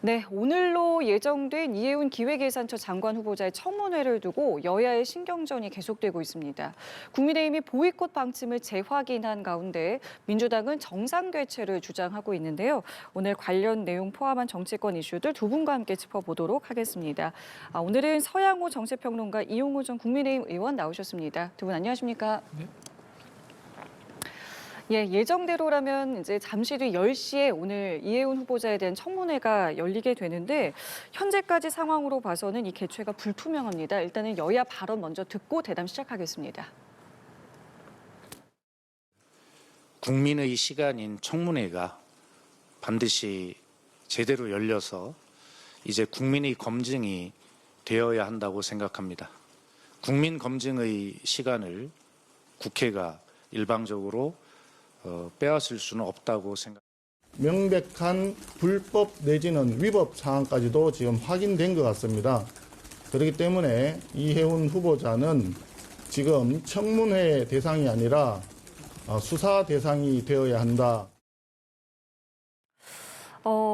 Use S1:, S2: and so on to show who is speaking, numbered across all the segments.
S1: 네, 오늘로 예정된 이해운 기획예산처 장관 후보자의 청문회를 두고 여야의 신경전이 계속되고 있습니다. 국민의힘이 보이콧 방침을 재확인한 가운데 민주당은 정상교체를 주장하고 있는데요. 오늘 관련 내용 포함한 정치권 이슈들 두 분과 함께 짚어보도록 하겠습니다. 오늘은 서양호 정치평론가 이용우 전 국민의힘 의원 나오셨습니다. 두 분 안녕하십니까?
S2: 네.
S1: 예, 예정대로라면 이제 잠시 뒤 10시에 오늘 이해운 후보자에 대한 청문회가 열리게 되는데 현재까지 상황으로 봐서는 이 개최가 불투명합니다. 일단은 여야 발언 먼저 듣고 대담 시작하겠습니다.
S3: 국민의 시간인 청문회가 반드시 제대로 열려서 이제 국민의 검증이 되어야 한다고 생각합니다. 국민 검증의 시간을 국회가 일방적으로 빼앗을 수는 없다고 생각합니다.
S4: 명백한 불법 내지는 위법 사항까지도 지금 확인된 것 같습니다. 그렇기 때문에 이해운 후보자는 지금 청문회 대상이 아니라 수사 대상이 되어야 한다.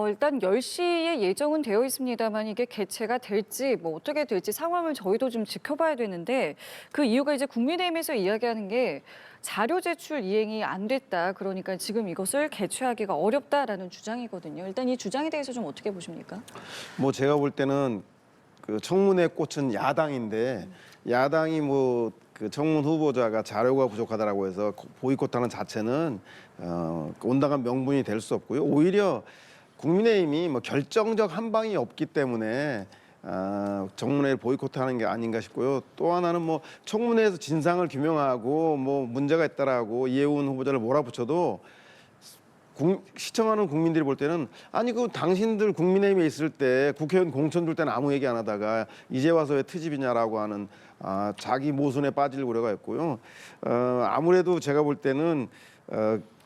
S1: 일단 10시에 예정은 되어 있습니다만 이게 개최가 될지 어떻게 될지 상황을 저희도 좀 지켜봐야 되는데 그 이유가 이제 국민의힘에서 이야기하는 게 자료 제출 이행이 안 됐다. 그러니까 지금 이것을 개최하기가 어렵다라는 주장이거든요. 일단 이 주장에 대해서 좀 어떻게 보십니까?
S5: 뭐 제가 볼 때는 그 청문회 꽃은 야당인데 야당이 그 청문 후보자가 자료가 부족하다라고 해서 보이콧하는 자체는 온당한 명분이 될 수 없고요. 오히려 국민의힘이 결정적 한 방이 없기 때문에 청문회를 보이콧하는 게 아닌가 싶고요. 또 하나는 청문회에서 진상을 규명하고 문제가 있다라고 이해운 후보자를 몰아붙여도 시청하는 국민들이 볼 때는 아니 당신들 국민의힘에 있을 때 국회의원 공천 줄 때는 아무 얘기 안 하다가 이제 와서 왜 트집이냐라고 하는 자기 모순에 빠질 우려가 있고요. 아무래도 제가 볼 때는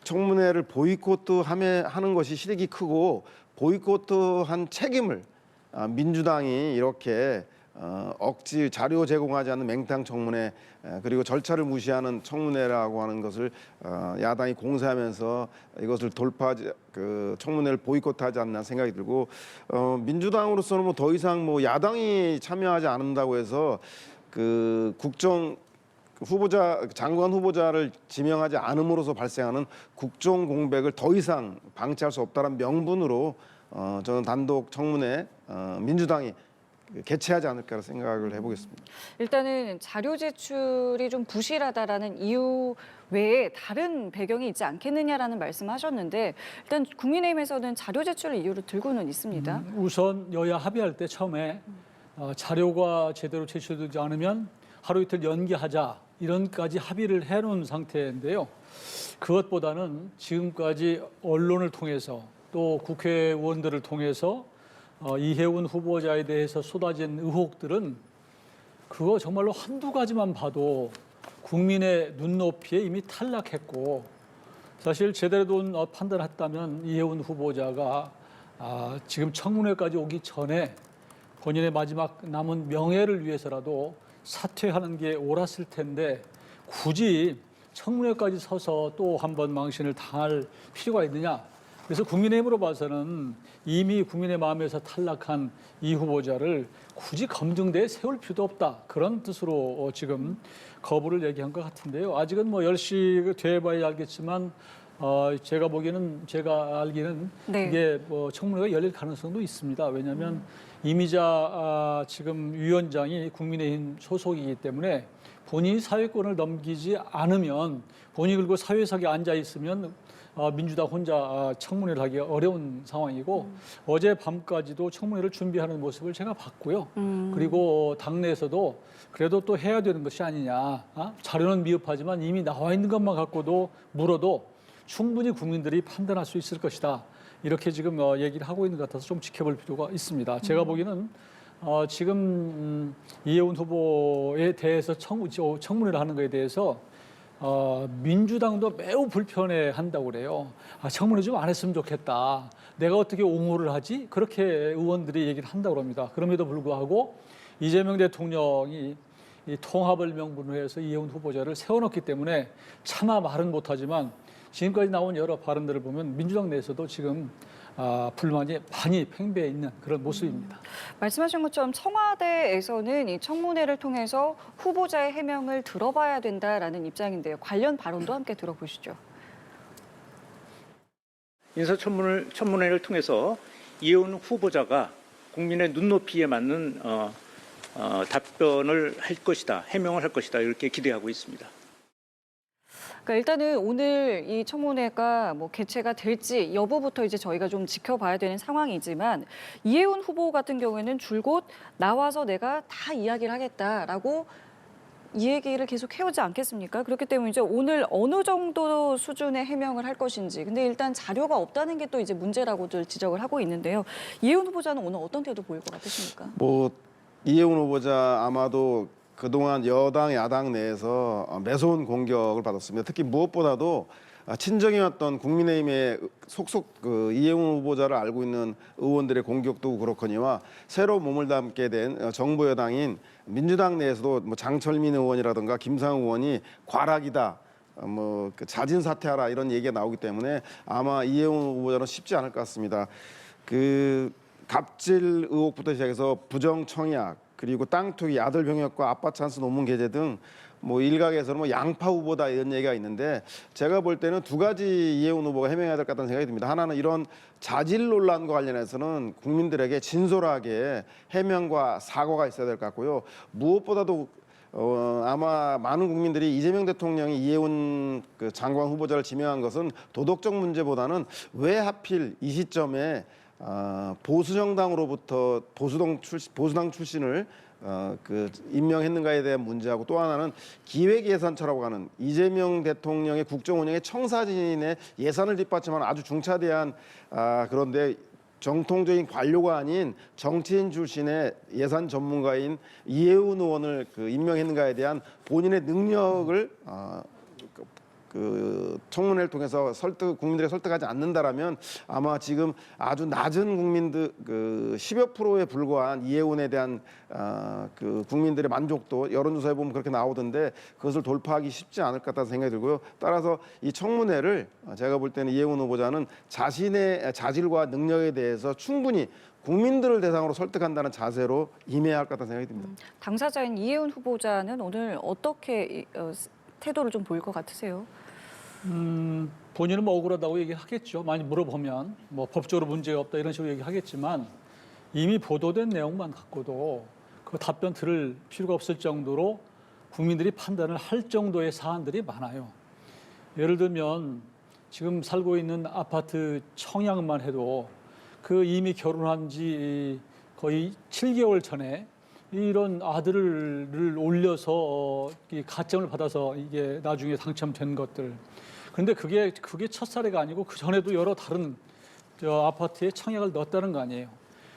S5: 청문회를 보이콧하는 것이 실익이 크고 보이콧한 책임을 민주당이 이렇게 억지 자료 제공하지 않는 맹탕 청문회 그리고 절차를 무시하는 청문회라고 하는 것을 야당이 공세하면서 이것을 청문회를 보이콧하지 않나 생각이 들고 민주당으로서는 더 이상 야당이 참여하지 않는다고 해서 그 장관 후보자를 지명하지 않음으로써 발생하는 국정 공백을 더 이상 방치할 수 없다는 명분으로 저는 단독 청문회 민주당이 개최하지 않을까 생각을 해보겠습니다.
S1: 일단은 자료 제출이 좀 부실하다라는 이유 외에 다른 배경이 있지 않겠느냐라는 말씀하셨는데 일단 국민의힘에서는 자료 제출을 이유로 들고는 있습니다.
S2: 우선 여야 합의할 때 처음에 자료가 제대로 제출되지 않으면 하루 이틀 연기하자 이런까지 합의를 해놓은 상태인데요. 그것보다는 지금까지 언론을 통해서 또 국회의원들을 통해서 이해운 후보자에 대해서 쏟아진 의혹들은 그거 정말로 한두 가지만 봐도 국민의 눈높이에 이미 탈락했고 사실 제대로 된 판단을 했다면 이해운 후보자가 지금 청문회까지 오기 전에 본인의 마지막 남은 명예를 위해서라도 사퇴하는 게 옳았을 텐데 굳이 청문회까지 서서 또 한 번 망신을 당할 필요가 있느냐. 그래서 국민의힘으로 봐서는 이미 국민의 마음에서 탈락한 이 후보자를 굳이 검증대에 세울 필요도 없다. 그런 뜻으로 지금 거부를 얘기한 것 같은데요. 아직은 10시 돼봐야 알겠지만 제가 알기는
S1: 네.
S2: 이게 청문회가 열릴 가능성도 있습니다. 왜냐하면 이미자 지금 위원장이 국민의힘 소속이기 때문에 본인이 사회권을 넘기지 않으면 본인이 그리고 사회석에 앉아 있으면 민주당 혼자 청문회를 하기 어려운 상황이고 어젯밤까지도 청문회를 준비하는 모습을 제가 봤고요. 그리고 당내에서도 그래도 또 해야 되는 것이 아니냐. 자료는 미흡하지만 이미 나와 있는 것만 갖고도 물어도 충분히 국민들이 판단할 수 있을 것이다. 이렇게 지금 얘기를 하고 있는 것 같아서 좀 지켜볼 필요가 있습니다. 제가 보기에는 지금 이해운 후보에 대해서 청문회를 하는 것에 대해서 민주당도 매우 불편해한다고 그래요. 청문회 좀 안 했으면 좋겠다. 내가 어떻게 옹호를 하지? 그렇게 의원들이 얘기를 한다고 합니다. 그럼에도 불구하고 이재명 대통령이 이 통합을 명분으로 해서 이해운 후보자를 세워놓기 때문에 차마 말은 못하지만 지금까지 나온 여러 발언들을 보면 민주당 내에서도 지금 불만이 많이 팽배해 있는 그런 모습입니다.
S1: 말씀하신 것처럼 청와대에서는 이 청문회를 통해서 후보자의 해명을 들어봐야 된다라는 입장인데요. 관련 발언도 함께 들어보시죠.
S6: 인사청문회를 통해서 이해운 후보자가 국민의 눈높이에 맞는 답변을 할 것이다, 해명을 할 것이다 이렇게 기대하고 있습니다.
S1: 그러니까 일단은 오늘 이 청문회가 뭐 개최가 될지 여부부터 이제 저희가 좀 지켜봐야 되는 상황이지만 이해운 후보 같은 경우에는 줄곧 나와서 내가 다 이야기를 하겠다라고 이 얘기를 계속 해오지 않겠습니까? 그렇기 때문에 이제 오늘 어느 정도 수준의 해명을 할 것인지. 근데 일단 자료가 없다는 게 또 이제 문제라고들 지적을 하고 있는데요. 이해운 후보자는 오늘 어떤 태도 보일 것 같으십니까?
S5: 뭐 이해운 후보자 아마도 그동안 여당, 야당 내에서 매서운 공격을 받았습니다. 특히 무엇보다도 친정이었던 국민의힘의 속속 이해운 후보자를 알고 있는 의원들의 공격도 그렇거니와 새로 몸을 담게 된 정부 여당인 민주당 내에서도 뭐 장철민 의원이라든가 김상우 의원이 과락이다, 그 자진 사퇴하라 이런 얘기가 나오기 때문에 아마 이해운 후보자는 쉽지 않을 것 같습니다. 그 갑질 의혹부터 시작해서 부정 청약 그리고 땅 투기, 아들 병역과 아빠 찬스 논문 게재 등 뭐 일각에서는 뭐 양파 후보다 이런 얘기가 있는데 제가 볼 때는 두 가지 이해운 후보가 해명해야 될 것 같다는 생각이 듭니다. 하나는 이런 자질 논란과 관련해서는 국민들에게 진솔하게 해명과 사과가 있어야 될 것 같고요. 무엇보다도 아마 많은 국민들이 이재명 대통령이 이해운 장관 후보자를 지명한 것은 도덕적 문제보다는 왜 하필 이 시점에 보수 정당으로부터 보수당 출신을 임명했는가에 대한 문제하고 또 하나는 기획예산처라고 하는 이재명 대통령의 국정 운영의 청사진의 예산을 뒷받침하는 아주 중차대한 그런데 정통적인 관료가 아닌 정치인 출신의 예산 전문가인 이해운 의원을 임명했는가에 대한 본인의 능력을 청문회를 통해서 국민들에 설득하지 않는다라면 아마 지금 아주 낮은 국민들 10여 프로에 불과한 이해운에 대한 국민들의 만족도 여론조사에 보면 그렇게 나오던데 그것을 돌파하기 쉽지 않을 것 같다는 생각이 들고요. 따라서 이 청문회를 제가 볼 때는 이해운 후보자는 자신의 자질과 능력에 대해서 충분히 국민들을 대상으로 설득한다는 자세로 임해야 할 것 같다는 생각이 듭니다.
S1: 당사자인 이해운 후보자는 오늘 어떻게 태도를 좀 보일 것 같으세요?
S2: 본인은 뭐 억울하다고 얘기하겠죠. 많이 물어보면 뭐 법적으로 문제가 없다 이런 식으로 얘기하겠지만 이미 보도된 내용만 갖고도 그 답변 들을 필요가 없을 정도로 국민들이 판단을 할 정도의 사안들이 많아요. 예를 들면 지금 살고 있는 아파트 청약만 해도 그 이미 결혼한 지 거의 7개월 전에 이런 아들을 올려서 가점을 받아서 이게 나중에 당첨된 것들. 그런데 그게 첫 사례가 아니고 그 전에도 여러 다른 아파트에 청약을 넣었다는 거 아니에요.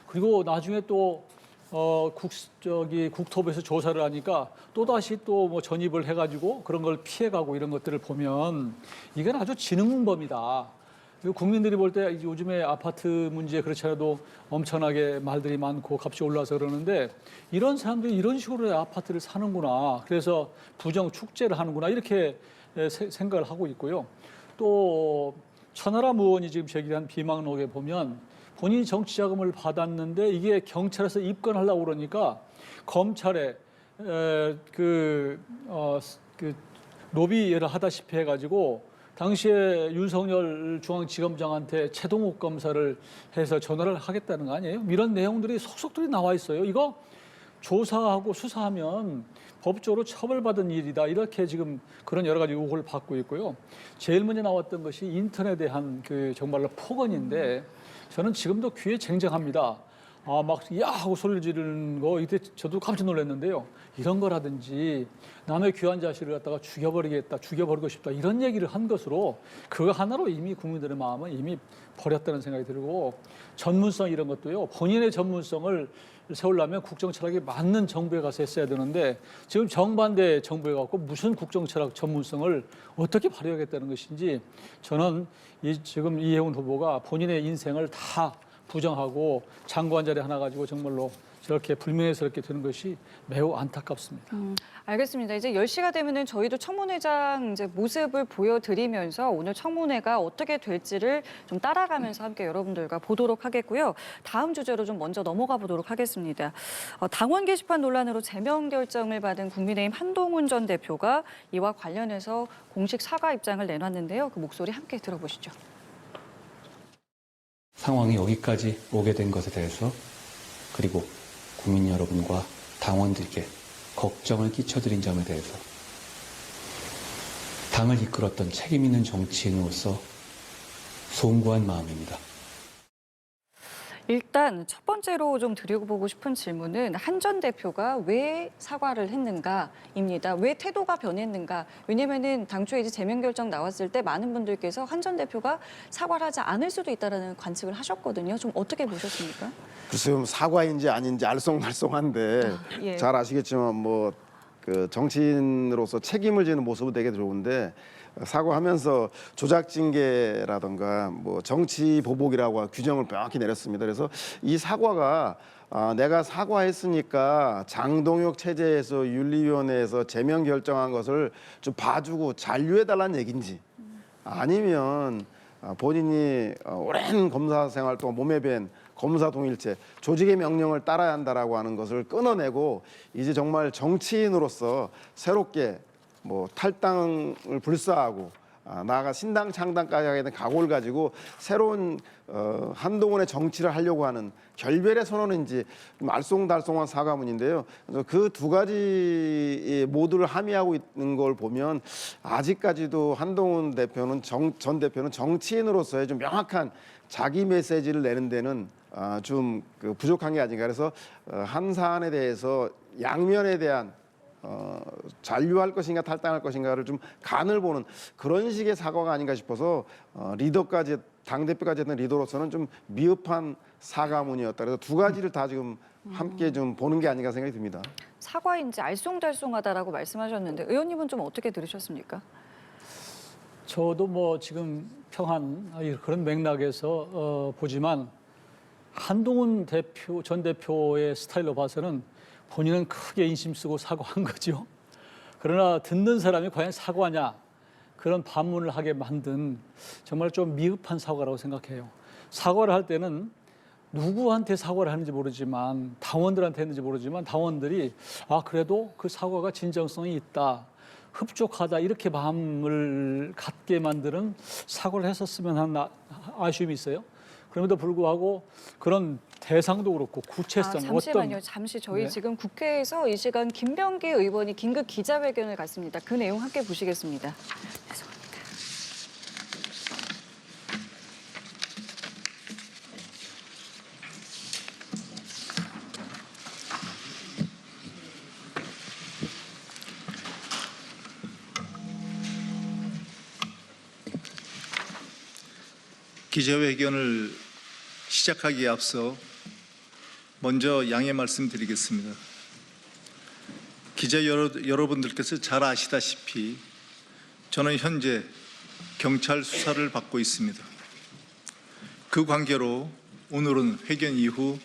S2: 그리고 나중에 또 국토부에서 조사를 하니까 또 다시 또 뭐 전입을 해가지고 그런 걸 피해가고 이런 것들을 보면 이건 아주 지능범이다. 국민들이 볼 때 요즘에 아파트 문제 그렇지 않아도 엄청나게 말들이 많고 값이 올라서 그러는데 이런 사람들이 이런 식으로 아파트를 사는구나. 그래서 부정 축제를 하는구나. 이렇게 생각을 하고 있고요. 또 천하람 의원이 지금 제기한 비망록에 보면 본인이 정치 자금을 받았는데 이게 경찰에서 입건하려고 그러니까 검찰에 로비를 하다시피 해가지고 당시에 윤석열 중앙지검장한테 최동욱 검사를 해서 전화를 하겠다는 거 아니에요? 이런 내용들이 속속들이 나와 있어요. 이거 조사하고 수사하면 법적으로 처벌받은 일이다. 이렇게 지금 그런 여러 가지 의혹을 받고 있고요. 제일 먼저 나왔던 것이 인터넷에 대한 정말로 폭언인데 저는 지금도 귀에 쟁쟁합니다. 막 야 하고 소리를 지르는 거 이때 저도 깜짝 놀랐는데요. 이런 거라든지 남의 귀한 자식을 갖다가 죽여버리겠다, 죽여버리고 싶다 이런 얘기를 한 것으로 그거 하나로 이미 국민들의 마음은 이미 버렸다는 생각이 들고 전문성 이런 것도요. 본인의 전문성을 세우려면 국정철학에 맞는 정부에 가서 했어야 되는데 지금 정반대 정부에 갖고 무슨 국정철학 전문성을 어떻게 발휘하겠다는 것인지 저는 지금 이해운 후보가 본인의 인생을 다 부정하고 장관 자리 하나 가지고 정말로 저렇게 불명예스럽게 되는 것이 매우 안타깝습니다.
S1: 알겠습니다. 이제 10시가 되면은 저희도 청문회장 이제 모습을 보여드리면서 오늘 청문회가 어떻게 될지를 좀 따라가면서 함께 여러분들과 보도록 하겠고요. 다음 주제로 좀 먼저 넘어가 보도록 하겠습니다. 당원 게시판 논란으로 제명 결정을 받은 국민의힘 한동훈 전 대표가 이와 관련해서 공식 사과 입장을 내놨는데요. 그 목소리 함께 들어보시죠.
S7: 상황이 여기까지 오게 된 것에 대해서 그리고 국민 여러분과 당원들께 걱정을 끼쳐드린 점에 대해서 당을 이끌었던 책임 있는 정치인으로서 송구한 마음입니다.
S1: 일단 첫 번째로 좀 드려보고 싶은 질문은 한 전 대표가 왜 사과를 했는가입니다. 왜 태도가 변했는가? 왜냐면은 당초에 이제 제명 결정 나왔을 때 많은 분들께서 한 전 대표가 사과를 하지 않을 수도 있다라는 관측을 하셨거든요. 좀 어떻게 보셨습니까?
S5: 글쎄요, 사과인지 아닌지 알쏭달쏭한데
S1: 예.
S5: 잘 아시겠지만 뭐 그 정치인으로서 책임을 지는 모습은 되게 좋은데 사과하면서 조작징계라든가 뭐 정치 보복이라고 규정을 명확히 내렸습니다. 그래서 이 사과가 내가 사과했으니까 장동혁 체제에서 윤리위원회에서 제명 결정한 것을 좀 봐주고 잔류해달라는 얘기인지 아니면 본인이 오랜 검사 생활 동안 몸에 밴 검사 동일체, 조직의 명령을 따라야 한다라고 하는 것을 끊어내고 이제 정말 정치인으로서 새롭게 뭐 탈당을 불사하고 나아가 신당 창당까지 하게 된 각오를 가지고 새로운 한동훈의 정치를 하려고 하는 결별의 선언인지 좀 알쏭달쏭한 사과문인데요. 그 두 가지 모두를 함의하고 있는 걸 보면 아직까지도 한동훈 대표는 전 대표는 정치인으로서의 좀 명확한 자기 메시지를 내는 데는 좀 부족한 게 아닌가. 그래서 한 사안에 대해서 양면에 대한 잔류할 것인가 탈당할 것인가를 좀 간을 보는 그런 식의 사과가 아닌가 싶어서 리더까지 당대표까지 했던 리더로서는 좀 미흡한 사과문이었다. 그래서 두 가지를 다 지금 함께 좀 보는 게 아닌가 생각이 듭니다.
S1: 사과인지 알쏭달쏭하다라고 말씀하셨는데 의원님은 좀 어떻게 들으셨습니까?
S2: 저도 뭐 지금 평한 그런 맥락에서 보지만 한동훈 전 대표의 스타일로 봐서는 본인은 크게 인심 쓰고 사과한 거죠. 그러나 듣는 사람이 과연 사과냐 그런 반문을 하게 만든 정말 좀 미흡한 사과라고 생각해요. 사과를 할 때는 누구한테 사과를 하는지 모르지만 당원들한테 했는지 모르지만 당원들이 그래도 그 사과가 진정성이 있다. 흡족하다 이렇게 마음을 갖게 만드는 사과를 했었으면 하는 아쉬움이 있어요. 그럼에도 불구하고 그런 대상도 그렇고 구체성
S1: 잠시만요. 잠시 저희
S2: 네.
S1: 지금 국회에서 이 시간 김병기 의원이 긴급 기자회견을 갖습니다. 그 내용 함께 보시겠습니다. 죄송합니다.
S8: 기자회견을 시작하기에 앞서 먼저 양해 말씀드리겠습니다. 기자 여러분들께서 잘 아시다시피 저는 현재 경찰 수사를 받고 있습니다. 그 관계로 오늘은 회견 이후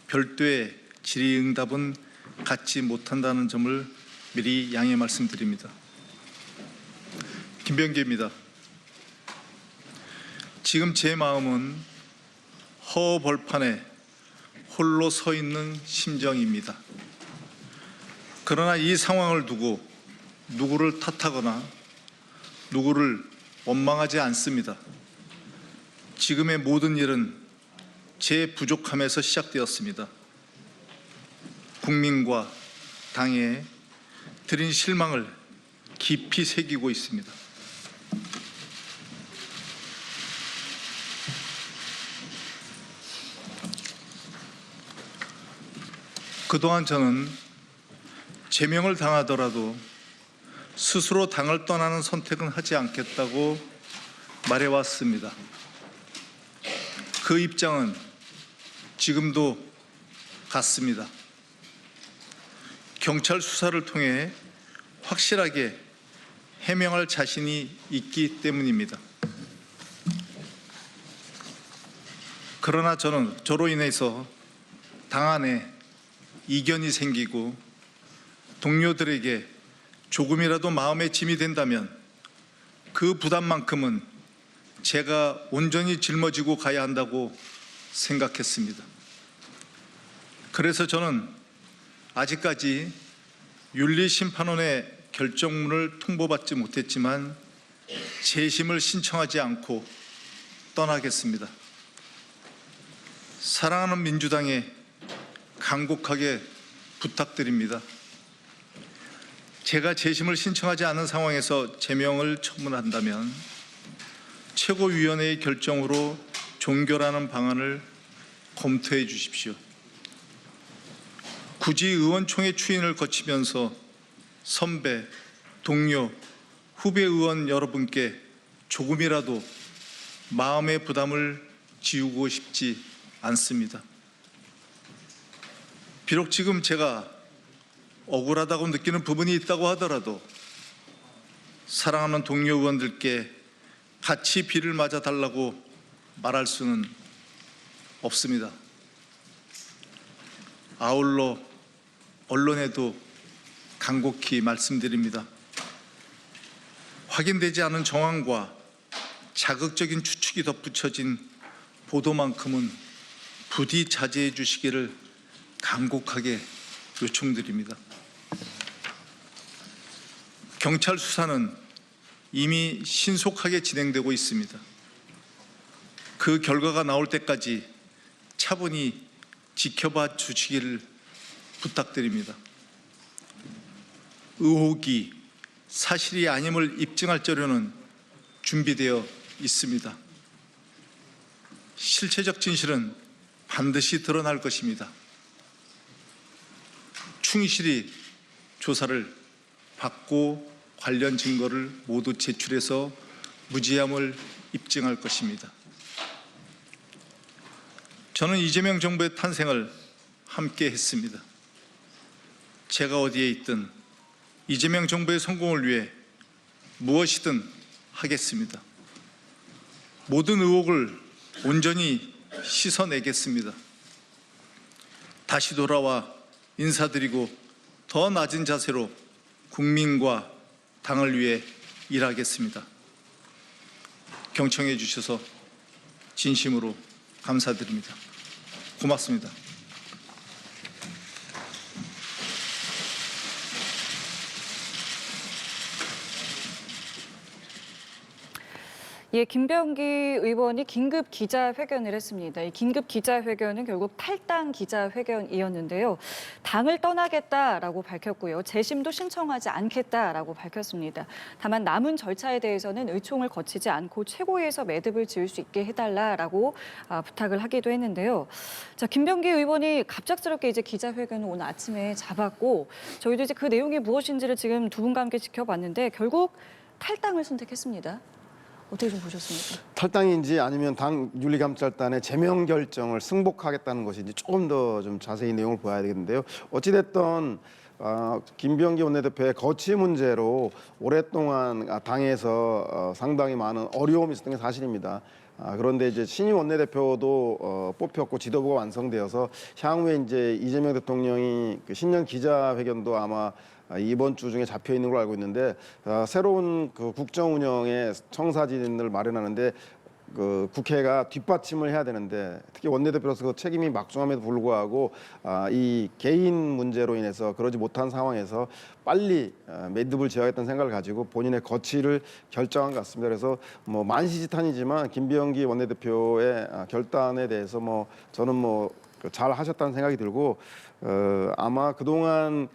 S8: 별도의 질의응답은 갖지 못한다는 점을 미리 양해 말씀드립니다. 김병기입니다. 지금 제 마음은 허벌판에 홀로 서 있는 심정입니다. 그러나 이 상황을 두고 누구를 탓하거나 누구를 원망하지 않습니다. 지금의 모든 일은 제 부족함에서 시작되었습니다. 국민과 당에 드린 실망을 깊이 새기고 있습니다. 그동안 저는 제명을 당하더라도 스스로 당을 떠나는 선택은 하지 않겠다고 말해왔습니다. 그 입장은 지금도 같습니다. 경찰 수사를 통해 확실하게 해명할 자신이 있기 때문입니다. 그러나 저로 인해서 당 안에 이견이 생기고 동료들에게 조금이라도 마음에 짐이 된다면 그 부담만큼은 제가 온전히 짊어지고 가야 한다고 생각했습니다. 그래서 저는 아직까지 윤리심판원의 결정문을 통보받지 못했지만 재심을 신청하지 않고 떠나겠습니다. 사랑하는 민주당에 간곡하게 부탁드립니다. 제가 재심을 신청하지 않은 상황에서 제명을 처분한다면 최고위원회의 결정으로 종결하는 방안을 검토해 주십시오. 굳이 의원총회 추인을 거치면서 선배, 동료, 후배 의원 여러분께 조금이라도 마음의 부담을 지우고 싶지 않습니다. 비록 지금 제가 억울하다고 느끼는 부분이 있다고 하더라도 사랑하는 동료 의원들께 같이 비를 맞아 달라고 말할 수는 없습니다. 아울러 언론에도 간곡히 말씀드립니다. 확인되지 않은 정황과 자극적인 추측이 덧붙여진 보도만큼은 부디 자제해 주시기를 간곡하게 요청드립니다. 경찰 수사는 이미 신속하게 진행되고 있습니다. 그 결과가 나올 때까지 차분히 지켜봐 주시기를 부탁드립니다. 의혹이 사실이 아님을 입증할 자료는 준비되어 있습니다. 실체적 진실은 반드시 드러날 것입니다. 충실히 조사를 받고 관련 증거를 모두 제출해서 무죄함을 입증할 것입니다. 저는 이재명 정부의 탄생을 함께 했습니다. 제가 어디에 있든 이재명 정부의 성공을 위해 무엇이든 하겠습니다. 모든 의혹을 온전히 씻어내겠습니다. 다시 돌아와 인사드리고 더 낮은 자세로 국민과 당을 위해 일하겠습니다. 경청해 주셔서 진심으로 감사드립니다. 고맙습니다.
S1: 예, 김병기 의원이 긴급 기자회견을 했습니다. 이 긴급 기자회견은 결국 탈당 기자회견이었는데요. 당을 떠나겠다라고 밝혔고요. 재심도 신청하지 않겠다라고 밝혔습니다. 다만 남은 절차에 대해서는 의총을 거치지 않고 최고위에서 매듭을 지을 수 있게 해달라라고 부탁을 하기도 했는데요. 자, 김병기 의원이 갑작스럽게 이제 기자회견을 오늘 아침에 잡았고 저희도 이제 그 내용이 무엇인지를 지금 두 분과 함께 지켜봤는데 결국 탈당을 선택했습니다. 어떻게 좀 보셨습니까?
S5: 탈당인지 아니면 당 윤리감찰단의 제명 결정을 승복하겠다는 것인지 조금 더 좀 자세히 내용을 봐야 되겠는데요. 어찌됐든 김병기 원내대표의 거취 문제로 오랫동안 당에서 상당히 많은 어려움이 있었던 게 사실입니다. 그런데 이제 신임 원내대표도 뽑혔고 지도부가 완성되어서 향후에 이제 이재명 대통령이 그 신년 기자회견도 아마 이번 주 중에 잡혀 있는 걸로 알고 있는데 새로운 그 국정 운영의 청사진을 마련하는데 그 국회가 뒷받침을 해야 되는데 특히 원내대표로서 그 책임이 막중함에도 불구하고 이 개인 문제로 인해서 그러지 못한 상황에서 빨리 매듭을 지어야겠다는 생각을 가지고 본인의 거취를 결정한 것 같습니다. 그래서 뭐 만시지탄이지만 김병기 원내대표의 결단에 대해서 뭐 저는 뭐 잘 하셨다는 생각이 들고 아마 그동안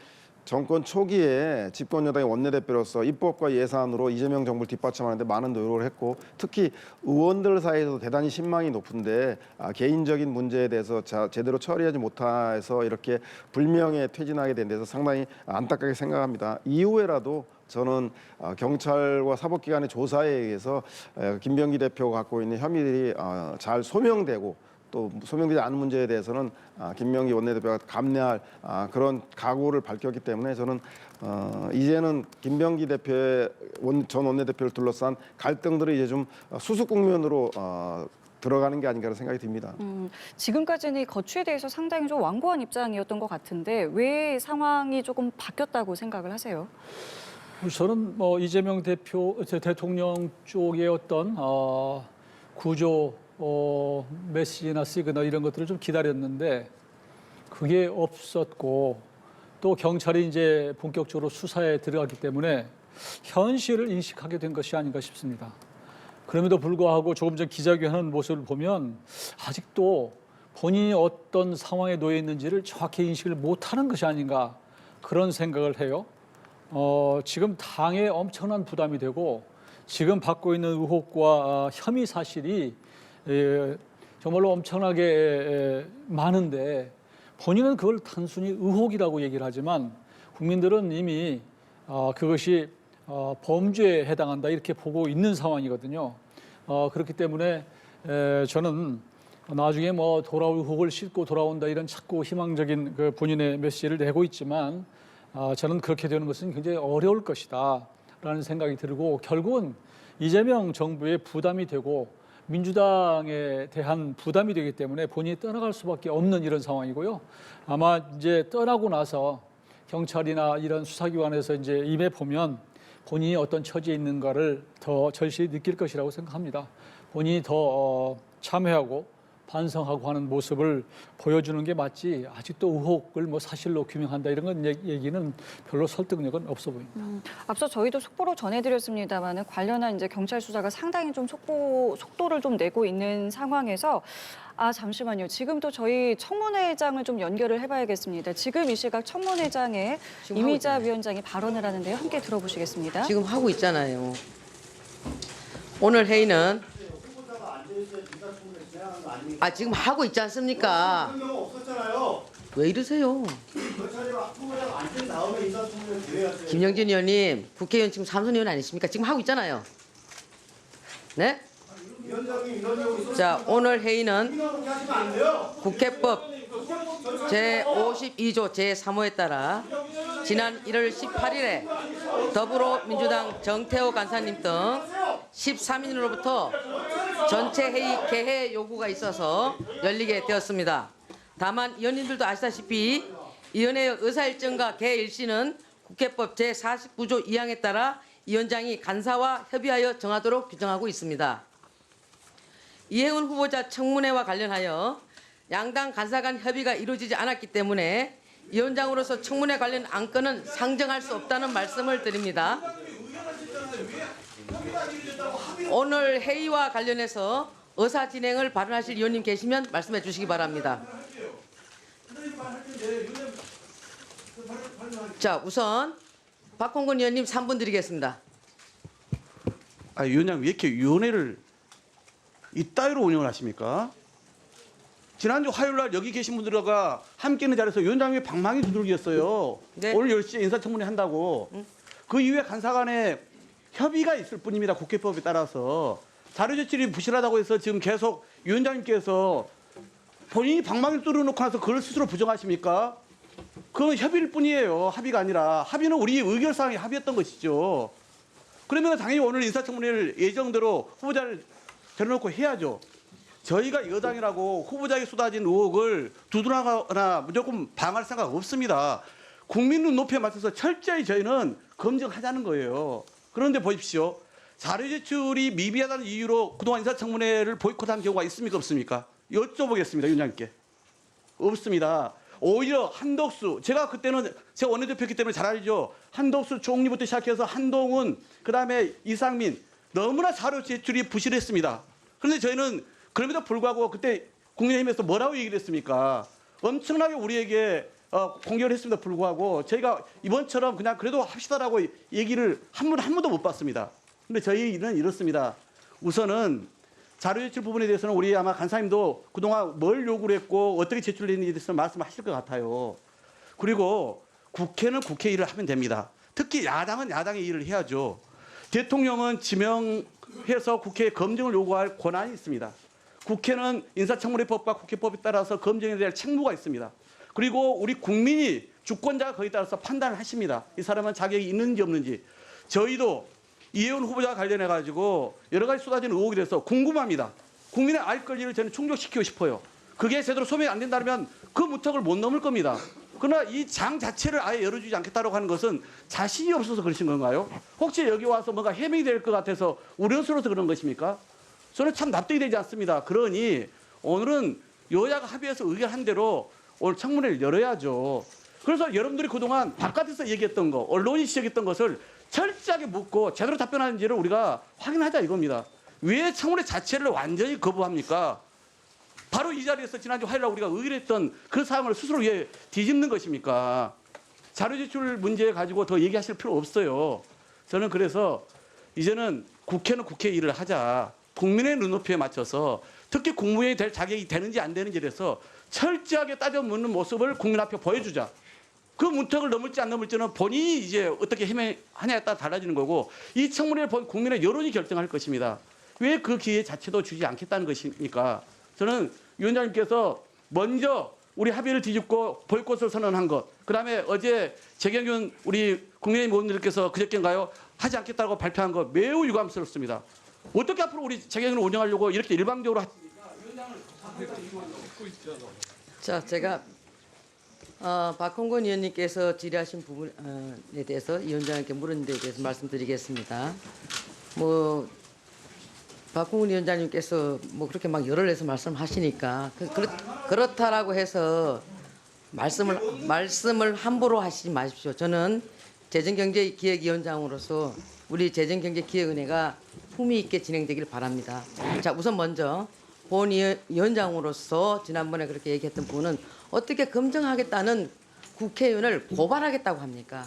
S5: 정권 초기에 집권 여당의 원내대표로서 입법과 예산으로 이재명 정부를 뒷받침하는데 많은 노력을 했고 특히 의원들 사이에서도 대단히 신망이 높은데 개인적인 문제에 대해서 제대로 처리하지 못해서 이렇게 불명예 퇴진하게 된 데서 상당히 안타깝게 생각합니다. 이후에라도 저는 경찰과 사법기관의 조사에 의해서 김병기 대표가 갖고 있는 혐의들이 잘 소명되고 또 소명되지 않은 문제에 대해서는 김병기 원내대표가 감내할 그런 각오를 밝혔기 때문에 저는 이제는 김병기 대표의 전 원내대표를 둘러싼 갈등들이 이제 좀 수습 국면으로 들어가는 게 아닌가라는 생각이 듭니다.
S1: 지금까지는 이 거취에 대해서 상당히 좀 완고한 입장이었던 것 같은데 왜 상황이 조금 바뀌었다고 생각을 하세요?
S2: 저는 이재명 대통령 쪽의 어떤 구조 메시지나 시그널 이런 것들을 좀 기다렸는데 그게 없었고 또 경찰이 이제 본격적으로 수사에 들어갔기 때문에 현실을 인식하게 된 것이 아닌가 싶습니다. 그럼에도 불구하고 조금 전 기자회견하는 모습을 보면 아직도 본인이 어떤 상황에 놓여 있는지를 정확히 인식을 못하는 것이 아닌가 그런 생각을 해요. 지금 당에 엄청난 부담이 되고 지금 받고 있는 의혹과 혐의 사실이 정말로 엄청나게 많은데 본인은 그걸 단순히 의혹이라고 얘기를 하지만 국민들은 이미 그것이 범죄에 해당한다 이렇게 보고 있는 상황이거든요. 그렇기 때문에 저는 나중에 돌아올 의혹을 싣고 돌아온다 이런 자꾸 희망적인 그 본인의 메시지를 내고 있지만 저는 그렇게 되는 것은 굉장히 어려울 것이다라는 생각이 들고 결국은 이재명 정부의 부담이 되고 민주당에 대한 부담이 되기 때문에 본인이 떠나갈 수밖에 없는 이런 상황이고요. 아마 이제 떠나고 나서 경찰이나 이런 수사기관에서 이제 임해 보면 본인이 어떤 처지에 있는가를 더 절실히 느낄 것이라고 생각합니다. 본인이 더 참회하고 반성하고 하는 모습을 보여주는 게 맞지 아직도 의혹을 사실로 규명한다 이런 건 얘기는 별로 설득력은 없어 보입니다.
S1: 앞서 저희도 속보로 전해드렸습니다만 관련한 이제 경찰 수사가 상당히 좀 속도를 좀 내고 있는 상황에서 잠시만요. 지금 또 저희 청문회장을 좀 연결을 해봐야겠습니다. 지금 이 시각 청문회장에 이미자 위원장이 발언을 하는데요. 함께 들어보시겠습니다.
S9: 지금 하고 있잖아요. 오늘 회의는 지금 하고 있지 않습니까? 왜 이러세요? 김영진 의원님, 국회의원 지금 삼선 의원 아니십니까? 지금 하고 있잖아요. 네? 자, 오늘 회의는 국회법 제52조 제3호에 따라 지난 1월 18일에 더불어민주당 정태호 간사님 등 13인으로부터 전체 회의 개회 요구가 있어서 열리게 되었습니다. 다만 위원님들도 아시다시피 위원회의 의사일정과 개회 일시는 국회법 제49조 2항에 따라 위원장이 간사와 협의하여 정하도록 규정하고 있습니다. 이해운 후보자 청문회와 관련하여 양당 간사 간 협의가 이루어지지 않았기 때문에 위원장으로서 청문회 관련 안건은 상정할 수 없다는 말씀을 드립니다. 오늘 회의와 관련해서 의사 진행을 발언하실 위원님 계시면 말씀해 주시기 바랍니다. 자, 우선 박홍근 위원님 3분 드리겠습니다.
S10: 위원장 왜 이렇게 위원회를 이따위로 운영을 하십니까? 지난주 화요일 날 여기 계신 분들과 함께 있는 자리에서 위원장이 방망이 두들기였어요.
S9: 네.
S10: 오늘 10시에 인사청문회 한다고. 그 이후에 간사 간에 협의가 있을 뿐입니다. 국회법에 따라서. 자료 제출이 부실하다고 해서 지금 계속 위원장님께서 본인이 방망이를 뚫어놓고 나서 그걸 스스로 부정하십니까? 그건 협의일 뿐이에요. 합의가 아니라. 합의는 우리 의결사항에 합의했던 것이죠. 그러면 당연히 오늘 인사청문회를 예정대로 후보자를 데려놓고 해야죠. 저희가 여당이라고 후보자에게 쏟아진 의혹을 두둔하거나 무조건 방어할 생각 없습니다. 국민 눈높이에 맞춰서 철저히 저희는 검증하자는 거예요. 그런데 보십시오. 자료 제출이 미비하다는 이유로 그동안 인사청문회를 보이콧한 경우가 있습니까? 없습니까? 여쭤보겠습니다. 위원장님께. 없습니다. 오히려 한덕수, 제가 그때는 제가 원내대표였기 때문에 잘 알죠. 한덕수 총리부터 시작해서 한동훈, 그다음에 이상민, 너무나 자료 제출이 부실했습니다. 그런데 저희는 그럼에도 불구하고 그때 국민의힘에서 뭐라고 얘기를 했습니까? 엄청나게 우리에게 공격을 했습니다. 불구하고 저희가 이번처럼 그냥 그래도 합시다라고 얘기를 한 번도 못 봤습니다. 근데 저희 일은 이렇습니다. 우선은 자료 제출 부분에 대해서는 우리 아마 간사님도 그동안 뭘 요구를 했고 어떻게 제출했는지에 대해서 말씀하실 것 같아요. 그리고 국회는 국회 일을 하면 됩니다. 특히 야당은 야당의 일을 해야죠. 대통령은 지명해서 국회에 검증을 요구할 권한이 있습니다. 국회는 인사청문회법과 국회법에 따라서 검증에 대한 책무가 있습니다. 그리고 우리 국민이 주권자가 거기에 따라서 판단을 하십니다. 이 사람은 자격이 있는지 없는지. 저희도 이해운 후보자와 관련해 가지고 여러 가지 쏟아진 의혹에 대해서 궁금합니다. 국민의 알 권리를 저는 충족시키고 싶어요. 그게 제대로 소명이 안 된다면 그 문턱을 못 넘을 겁니다. 그러나 이 장 자체를 아예 열어주지 않겠다고 하는 것은 자신이 없어서 그러신 건가요? 혹시 여기 와서 뭔가 해명이 될 것 같아서 우려스러워서 그런 것입니까? 저는 참 납득이 되지 않습니다. 그러니 오늘은 여야가 합의해서 의결한 대로 오늘 청문회를 열어야죠. 그래서 여러분들이 그동안 바깥에서 얘기했던 거, 언론이 지적했던 것을 철저하게 묻고 제대로 답변하는지를 우리가 확인하자 이겁니다. 왜 청문회 자체를 완전히 거부합니까? 바로 이 자리에서 지난주 화요일 날 우리가 의결했던 그 사항을 스스로 왜 뒤집는 것입니까? 자료 제출 문제 가지고 더 얘기하실 필요 없어요. 저는 그래서 이제는 국회는 국회 일을 하자. 국민의 눈높이에 맞춰서 특히 국무회의 될 자격이 되는지 안 되는지에 대해서 철저하게 따져 묻는 모습을 국민 앞에 보여주자. 그 문턱을 넘을지 안 넘을지는 본인이 이제 어떻게 해명하냐에 따라 달라지는 거고 이 청문회를 본 국민의 여론이 결정할 것입니다. 왜 그 기회 자체도 주지 않겠다는 것입니까? 저는 위원장님께서 먼저 우리 합의를 뒤집고 보이콧을 선언한 것, 그다음에 어제 재경윤 우리 국민의힘 의원님께서 그저께인가요? 하지 않겠다고 발표한 것 매우 유감스럽습니다. 어떻게 앞으로 우리 재경윤을 운영하려고 이렇게 일방적으로
S9: 자, 제가 박홍근 의원님께서 질의하신 부분에 대해서 위원장님께 물은 데 대해서 말씀드리겠습니다. 박홍근 위원장님께서 그렇게 막 열을 내서 말씀하시니까 그렇다라고 해서 말씀을 함부로 하시지 마십시오. 저는 재정경제기획위원장으로서 우리 재정경제기획은혜가 품위 있게 진행되길 바랍니다. 자, 우선 먼저 본 위원장으로서 지난번에 그렇게 얘기했던 부분은 어떻게 검증하겠다는 국회의원을 고발하겠다고 합니까?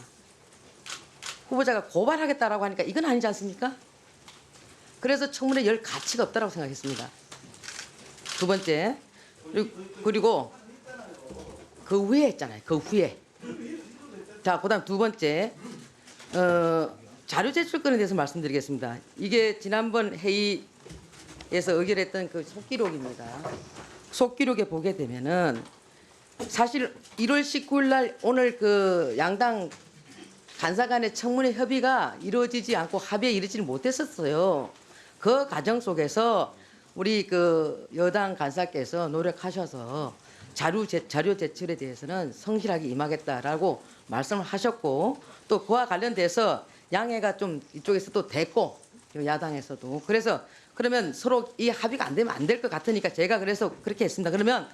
S9: 후보자가 고발하겠다라고 하니까 이건 아니지 않습니까? 그래서 청문회 열 가치가 없다고 생각했습니다. 두 번째, 그리고 그 후에 했잖아요. 그 후에. 자, 그다음 두 번째, 자료 제출권에 대해서 말씀드리겠습니다. 이게 지난번 회의에서 의결했던 그 속기록입니다. 속기록에 보게 되면은 사실 1월 19일 날 오늘 그 양당 간사 간의 청문회 협의가 이루어지지 않고 합의에 이르지를 못했었어요. 그 과정 속에서 우리 그 여당 간사께서 노력하셔서 자료 제출에 대해서는 성실하게 임하겠다라고 말씀을 하셨고 또 그와 관련돼서 양해가 좀 이쪽에서 또 됐고 야당에서도 그래서 그러면 서로 이 합의가 안 되면 안 될 것 같으니까 제가 그래서 그렇게 했습니다. 그러면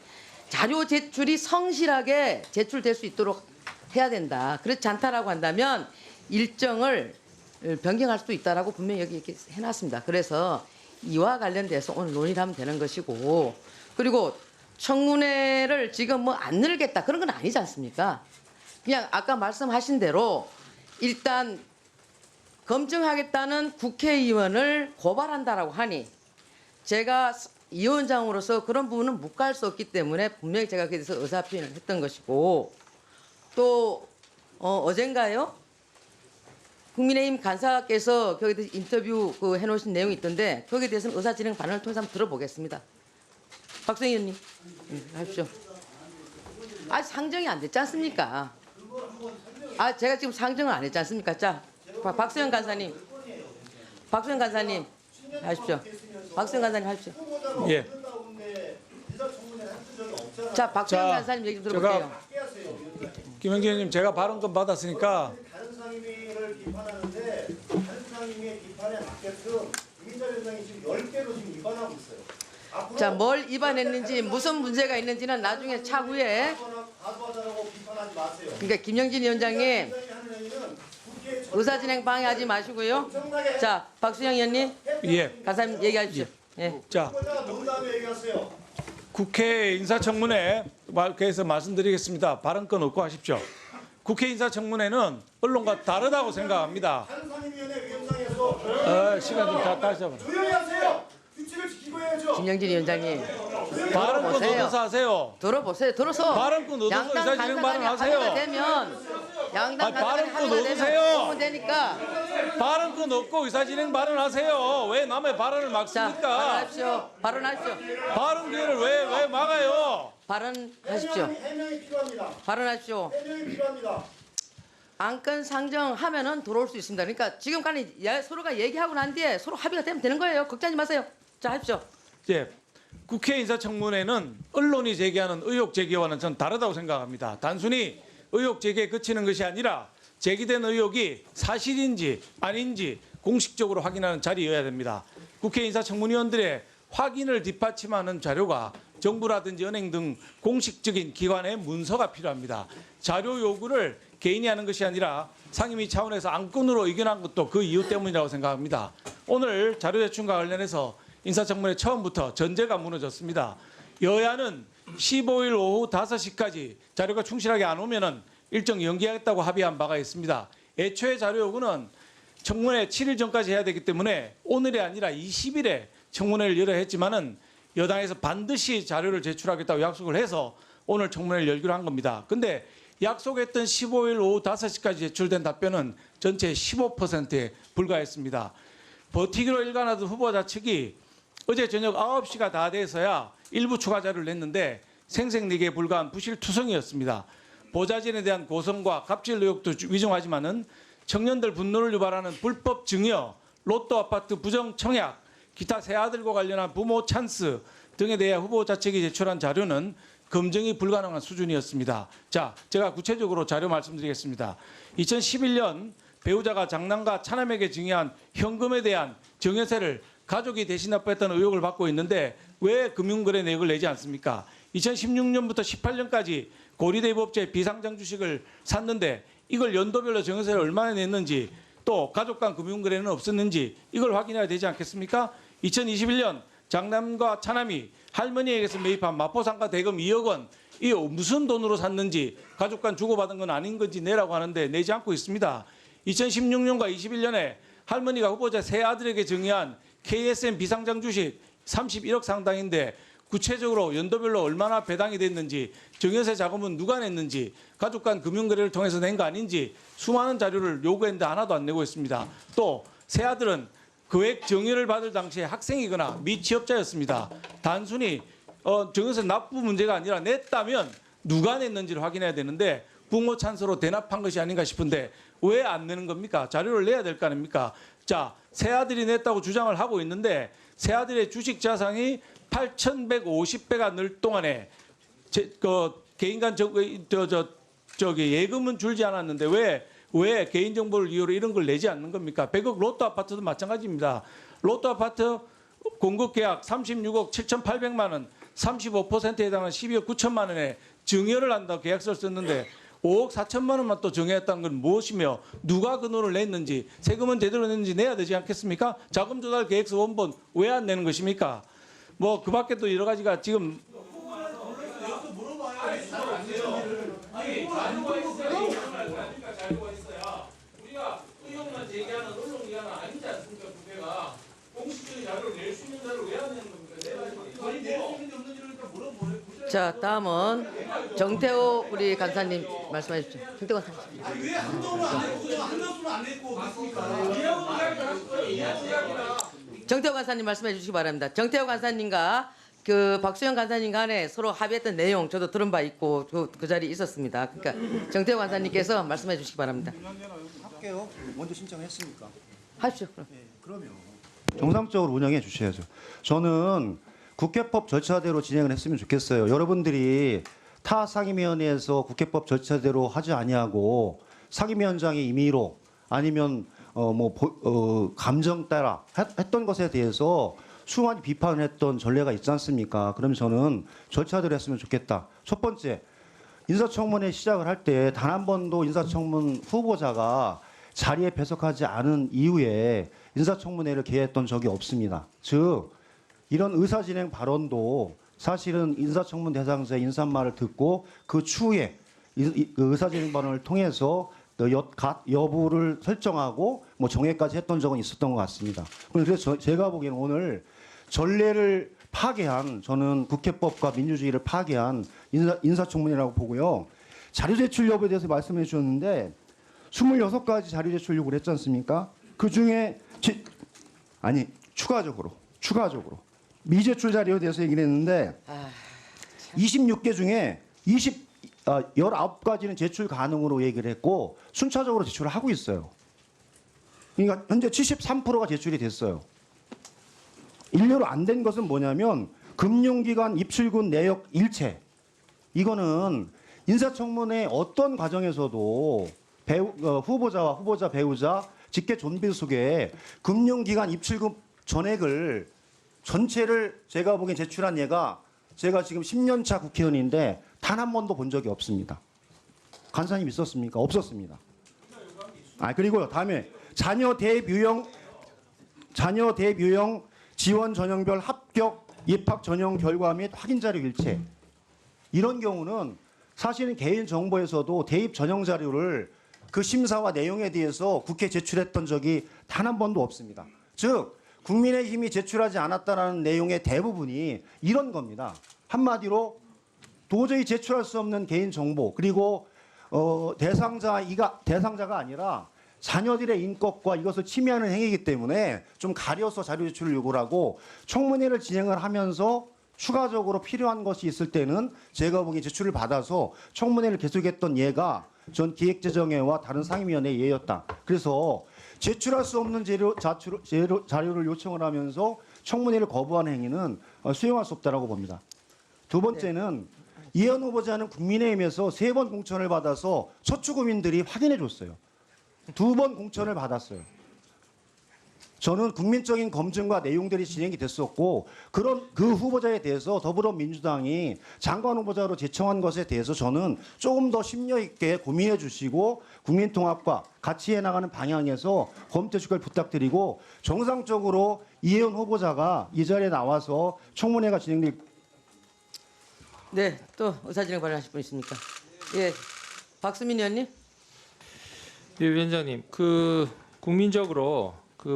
S9: 자료 제출이 성실하게 제출될 수 있도록 해야 된다. 그렇지 않다라고 한다면 일정을 변경할 수도 있다라고 분명히 여기 이렇게 해놨습니다. 그래서 이와 관련돼서 오늘 논의를 하면 되는 것이고 그리고 청문회를 지금 안 늘겠다 그런 건 아니지 않습니까? 그냥 아까 말씀하신 대로 일단 검증하겠다는 국회의원을 고발한다라고 하니 제가 위원장으로서 그런 부분은 묵과할 수 없기 때문에 분명히 제가 그에 대해서 의사표현을 했던 것이고 또 어젠가요? 국민의힘 간사께서 거기에 대해서 인터뷰 해놓으신 내용이 있던데 거기에 대해서는 의사진행 반응을 통해서 한번 들어보겠습니다. 박성희 의원님, 하십시오. 상정이 안 됐지 않습니까? 제가 지금 상정을 안 했지 않습니까? 자, 박수영 간사님 하십시오. 박수영 간사님 하십시오.
S2: 예.
S9: 자, 박수영 간사님 얘기 좀 들어볼게요.
S2: 김영진 의원님, 제가 발언권 받았으니까
S4: 다른 상임위를 비판하는데 다른 상임위의 비판에 맞게끔 김인철 위원장이 지금 10개로 지금 위반하고 있어요.
S9: 자, 뭘 위반했는지 무슨 문제가 있는지는 나중에 차후에
S4: 과도하다고 비판하지 마세요.
S9: 그러니까 김영진 위원장님 의사진행 방해하지 마시고요. 자, 박수영 의원님,
S2: 예.
S9: 간사님 얘기하십시오. 예.
S2: 자,
S4: 농담에 얘기하세요.
S2: 국회 인사청문회에서 말씀드리겠습니다. 발언권 없고 하십시오. 국회 인사청문회는 언론과 다르다고 생각합니다.
S4: 다른 상임위원회 위원장에서
S2: 시간 좀 다시 한번.
S4: 조용히 하세요. 규칙을 지키고 해야죠.
S9: 김영진 위원장님
S2: 발언권
S9: 들어보세요.
S2: 얻어서 하세요.
S9: 들어보세요. 들어서
S2: 발언권 얻어서
S9: 양당
S2: 의사진행
S9: 간사간이
S2: 발언하세요.
S9: 합의가 되면 양당 간사간이
S2: 발언권
S9: 합의가
S2: 얻으세요.
S9: 되면 되니까
S2: 발언권 없고 의사진행 발언하세요. 왜 남의 발언을
S9: 자,
S2: 막습니까?
S9: 발언하십시오.
S2: 발언 기회를 왜 막아요?
S9: 발언하십시오.
S4: 해명이 필요합니다.
S9: 발언하십시오.
S4: 해명이 필요합니다.
S9: 안건 상정하면은 들어올 수 있습니다. 그러니까 지금까지 서로가 얘기하고 난 뒤에 서로 합의가 되면 되는 거예요. 걱정하지 마세요. 자, 하십시오.
S2: 예,
S11: 국회 인사청문회는 언론이 제기하는 의혹 제기와는 전 다르다고 생각합니다. 단순히 의혹 제기에 그치는 것이 아니라 제기된 의혹이 사실인지 아닌지 공식적으로 확인하는 자리여야 됩니다. 국회 인사청문위원들의 확인을 뒷받침하는 자료가 정부라든지 은행 등 공식적인 기관의 문서가 필요합니다. 자료 요구를 개인이 하는 것이 아니라 상임위 차원에서 안건으로 의견한 것도 그 이유 때문이라고 생각합니다. 오늘 자료 제출과 관련해서 인사청문회 처음부터 전제가 무너졌습니다. 여야는 15일 오후 5시까지 자료가 충실하게 안 오면은 일정 연기하겠다고 합의한 바가 있습니다. 애초에 자료 요구는 청문회 7일 전까지 해야 되기 때문에 오늘이 아니라 20일에 청문회를 열어야 했지만은 여당에서 반드시 자료를 제출하겠다고 약속을 해서 오늘 청문회를 열기로 한 겁니다. 근데 약속했던 15일 오후 5시까지 제출된 답변은 전체 15%에 불과했습니다. 버티기로 일관하던 후보자 측이 어제 저녁 9시가 다 돼서야 일부 추가 자료를 냈는데 생색내기에 불과한 부실투성이었습니다. 보좌진에 대한 고성과 갑질 의혹도 위중하지만은 청년들 분노를 유발하는 불법 증여, 로또 아파트 부정 청약, 기타 새 아들과 관련한 부모 찬스 등에 대해 후보자 측이 제출한 자료는 검증이 불가능한 수준이었습니다. 자, 제가 구체적으로 자료 말씀드리겠습니다. 2011년 배우자가 장남과 차남에게 증여한 현금에 대한 증여세를 가족이 대신 납부했다는 의혹을 받고 있는데 왜 금융거래 내역을 내지 않습니까? 2016년부터 18년까지 고리대법제 비상장 주식을 샀는데 이걸 연도별로 증여세를 얼마나 냈는지 또 가족 간 금융거래는 없었는지 이걸 확인해야 되지 않겠습니까? 2021년 장남과 차남이 할머니에게서 매입한 마포상가 대금 2억 원, 이 무슨 돈으로 샀는지 가족 간 주고받은 건 아닌 건지 내라고 하는데 내지 않고 있습니다. 2016년과 21년에 할머니가 후보자 세 아들에게 증여한 KSM 비상장 주식 31억 상당인데 구체적으로 연도별로 얼마나 배당이 됐는지, 증여세 자금은 누가 냈는지, 가족 간 금융거래를 통해서 낸 거 아닌지 수많은 자료를 요구했는데 하나도 안 내고 있습니다. 또 세 아들은 거액 증여를 받을 당시에 학생이거나 미취업자였습니다. 단순히 증여세 납부 문제가 아니라 냈다면 누가 냈는지를 확인해야 되는데 부모 찬스로 대납한 것이 아닌가 싶은데 왜 안 내는 겁니까? 자료를 내야 될 거 아닙니까? 자, 새 아들이 냈다고 주장을 하고 있는데 새 아들의 주식 자산이 8,150배가 늘 동안에 개인간 예금은 줄지 않았는데 왜 개인정보를 이유로 이런 걸 내지 않는 겁니까? 100억 로또 아파트도 마찬가지입니다. 로또 아파트 공급 계약 36억 7,800만 원, 35%에 해당하는 12억 9천만 원에 증여를 한다고 계약서를 썼는데 5억 4천만 원만 또 증여했다는 건 무엇이며 누가 그 돈을 냈는지 세금은 제대로 냈는지 내야 되지 않겠습니까? 자금 조달 계획서 원본 왜 안 내는 것입니까? 뭐 그 밖에 또 여러 가지가 지금 우리가 의혹만 제기하는 언론기관은 아니지 않습니까? 국회가 공식적인 자료를 낼 수 있는 자료를 왜 안 내는 겁니까?
S9: 자, 다음은 정태호 우리 간사님 말씀해 주십시오. 정태호 간사님.
S10: 왜 한동안 안 내고 그냥 한 명수는 안 냈고 맞습니까?
S9: 정태호 간사님 말씀해 주시기 바랍니다. 정태호 간사님과 그 박수영 간사님 간에 서로 합의했던 내용 저도 들은 바 있고 그 자리에 있었습니다. 그러니까 정태호 간사님께서 말씀해 주시기 바랍니다.
S4: 할게요. 먼저 신청했으니까.
S9: 하십시오. 그럼.
S4: 그러면 정상적으로 운영해 주셔야죠. 저는 국회법 절차대로 진행을 했으면 좋겠어요. 여러분들이 타 상임위원회에서 국회법 절차대로 하지 아니하고 상임위원장이 임의로 아니면 감정 따라 했던 것에 대해서 수많이 비판을 했던 전례가 있지 않습니까? 그럼 저는 절차대로 했으면 좋겠다. 첫 번째, 인사청문회 시작을 할 때 단 한 번도 인사청문 후보자가 자리에 배석하지 않은 이후에 인사청문회를 개했던 적이 없습니다. 즉 이런 의사진행 발언도 사실은 인사청문 대상자의 인사말을 듣고 그 추후에 그 의사진행 발언을 통해서 여부를 설정하고 정회까지 했던 적은 있었던 것 같습니다. 그래서 제가 보기에는 오늘 전례를 파괴한, 저는 국회법과 민주주의를 파괴한 인사청문회라고 보고요. 자료 제출 여부에 대해서 말씀해 주셨는데 26가지 자료 제출 요구를 했지 않습니까? 그중에 추가적으로 미제출 자료에 대해서 얘기를 했는데 26개 중에 19가지는 제출 가능으로 얘기를 했고 순차적으로 제출을 하고 있어요. 그러니까 현재 73%가 제출이 됐어요. 일례로 안 된 것은 뭐냐면 금융기관 입출금 내역 일체. 이거는 인사청문회 어떤 과정에서도 후보자와 후보자 배우자 직계 존비 속에 금융기관 입출금 전액을 전체를 제가 보기엔 제출한 예가 제가 지금 10년차 국회의원인데 단 한 번도 본 적이 없습니다. 간사님 있었습니까? 없었습니다. 그리고요. 다음에 자녀 대입 유형 지원 전형별 합격 입학 전형 결과 및 확인 자료 일체. 이런 경우는 사실은 개인 정보에서도 대입 전형 자료를 그 심사와 내용에 대해서 국회에 제출했던 적이 단 한 번도 없습니다. 즉 국민의힘이 제출하지 않았다라는 내용의 대부분이 이런 겁니다. 한마디로 도저히 제출할 수 없는 개인 정보 그리고 대상자가 아니라 자녀들의 인격과 이것을 침해하는 행위이기 때문에 좀 가려서 자료 제출을 요구를 하고 청문회를 진행을 하면서 추가적으로 필요한 것이 있을 때는 제가 보기에 제출을 받아서 청문회를 계속했던 예가 전 기획재정회와 다른 상임위원회의 예였다. 그래서 제출할 수 없는 자료를 요청을 하면서 청문회를 거부하는 행위는 수용할 수 없다라고 봅니다. 두 번째는 이해운 후보자는 국민의힘에서 3번 공천을 받아서 서초구민들이 확인해 줬어요. 2번 공천을 받았어요. 저는 국민적인 검증과 내용들이 진행이 됐었고 그 후보자에 대해서 더불어민주당이 장관 후보자로 제청한 것에 대해서 저는 조금 더 심려 있게 고민해 주시고 국민통합과 같이 해나가는 방향에서 검토해 주길 부탁드리고 정상적으로 이해운 후보자가 이 자리에 나와서 청문회가 진행될.
S9: 네, 또 의사진행 발언하실 분 있습니까? 예, 박수민 의원님.
S12: 네, 위원장님. 국민적으로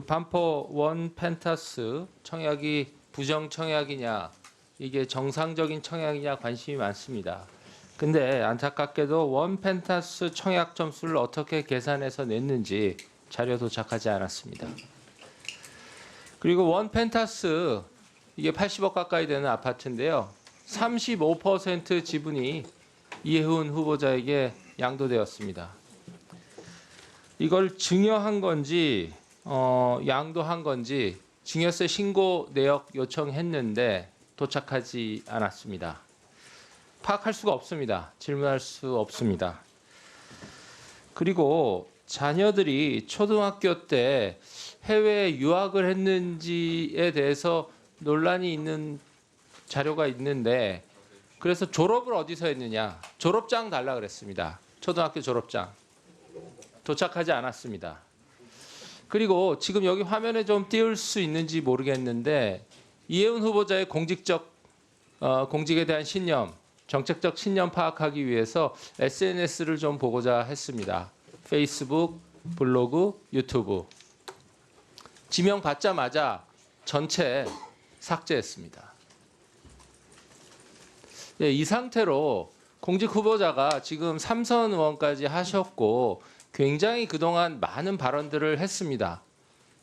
S12: 반포 원 펜타스 청약이 부정 청약이냐, 이게 정상적인 청약이냐 관심이 많습니다. 근데 안타깝게도 원 펜타스 청약 점수를 어떻게 계산해서 냈는지 자료 도착하지 않았습니다. 그리고 원 펜타스 이게 80억 가까이 되는 아파트인데요. 35% 지분이 이해훈 후보자에게 양도되었습니다. 이걸 증여한 건지 양도한 건지 증여세 신고 내역 요청했는데 도착하지 않았습니다. 파악할 수가 없습니다. 질문할 수 없습니다. 그리고 자녀들이 초등학교 때 해외에 유학을 했는지에 대해서 논란이 있는 자료가 있는데 그래서 졸업을 어디서 했느냐, 졸업장 달라 그랬습니다. 초등학교 졸업장 도착하지 않았습니다. 그리고 지금 여기 화면에 좀 띄울 수 있는지 모르겠는데 이해훈 후보자의 공직에 대한 신념, 정책적 신념 파악하기 위해서 SNS를 좀 보고자 했습니다. 페이스북, 블로그, 유튜브. 지명 받자마자 전체 삭제했습니다. 예, 이 상태로 공직 후보자가 지금 3선 의원까지 하셨고 굉장히 그동안 많은 발언들을 했습니다.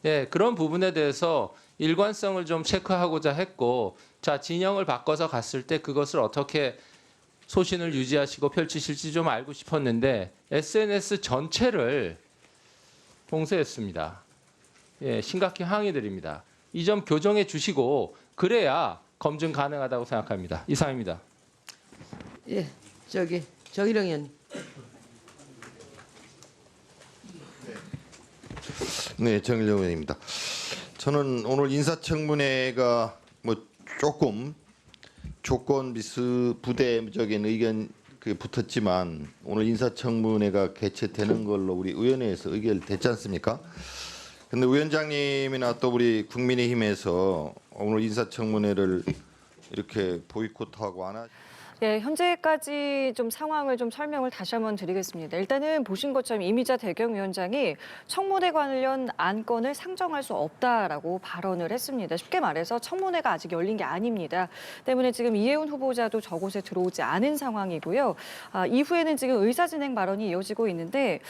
S12: 예, 그런 부분에 대해서 일관성을 좀 체크하고자 했고, 자, 진영을 바꿔서 갔을 때 그것을 어떻게 소신을 유지하시고 펼치실지 좀 알고 싶었는데 SNS 전체를 봉쇄했습니다. 예, 심각히 항의드립니다. 이 점 교정해 주시고 그래야 검증 가능하다고 생각합니다. 이상입니다.
S9: 예, 정일영 의원님.
S13: 네, 정일영 의원입니다. 저는 오늘 인사청문회가 조금 조건 부대적인 의견 붙었지만 오늘 인사청문회가 개최되는 걸로 우리 의원회에서 의결됐지 않습니까? 근데 위원장님이나 또 우리 국민의힘에서 오늘 인사청문회를 이렇게 보이콧하고 안 하시.
S1: 예, 현재까지 좀 상황을 좀 설명을 다시 한번 드리겠습니다. 일단은 보신 것처럼 이미자 대경위원장이 청문회 관련 안건을 상정할 수 없다라고 발언을 했습니다. 쉽게 말해서 청문회가 아직 열린 게 아닙니다. 때문에 지금 이해훈 후보자도 저곳에 들어오지 않은 상황이고요. 이후에는 지금 의사진행 발언이 이어지고 있는데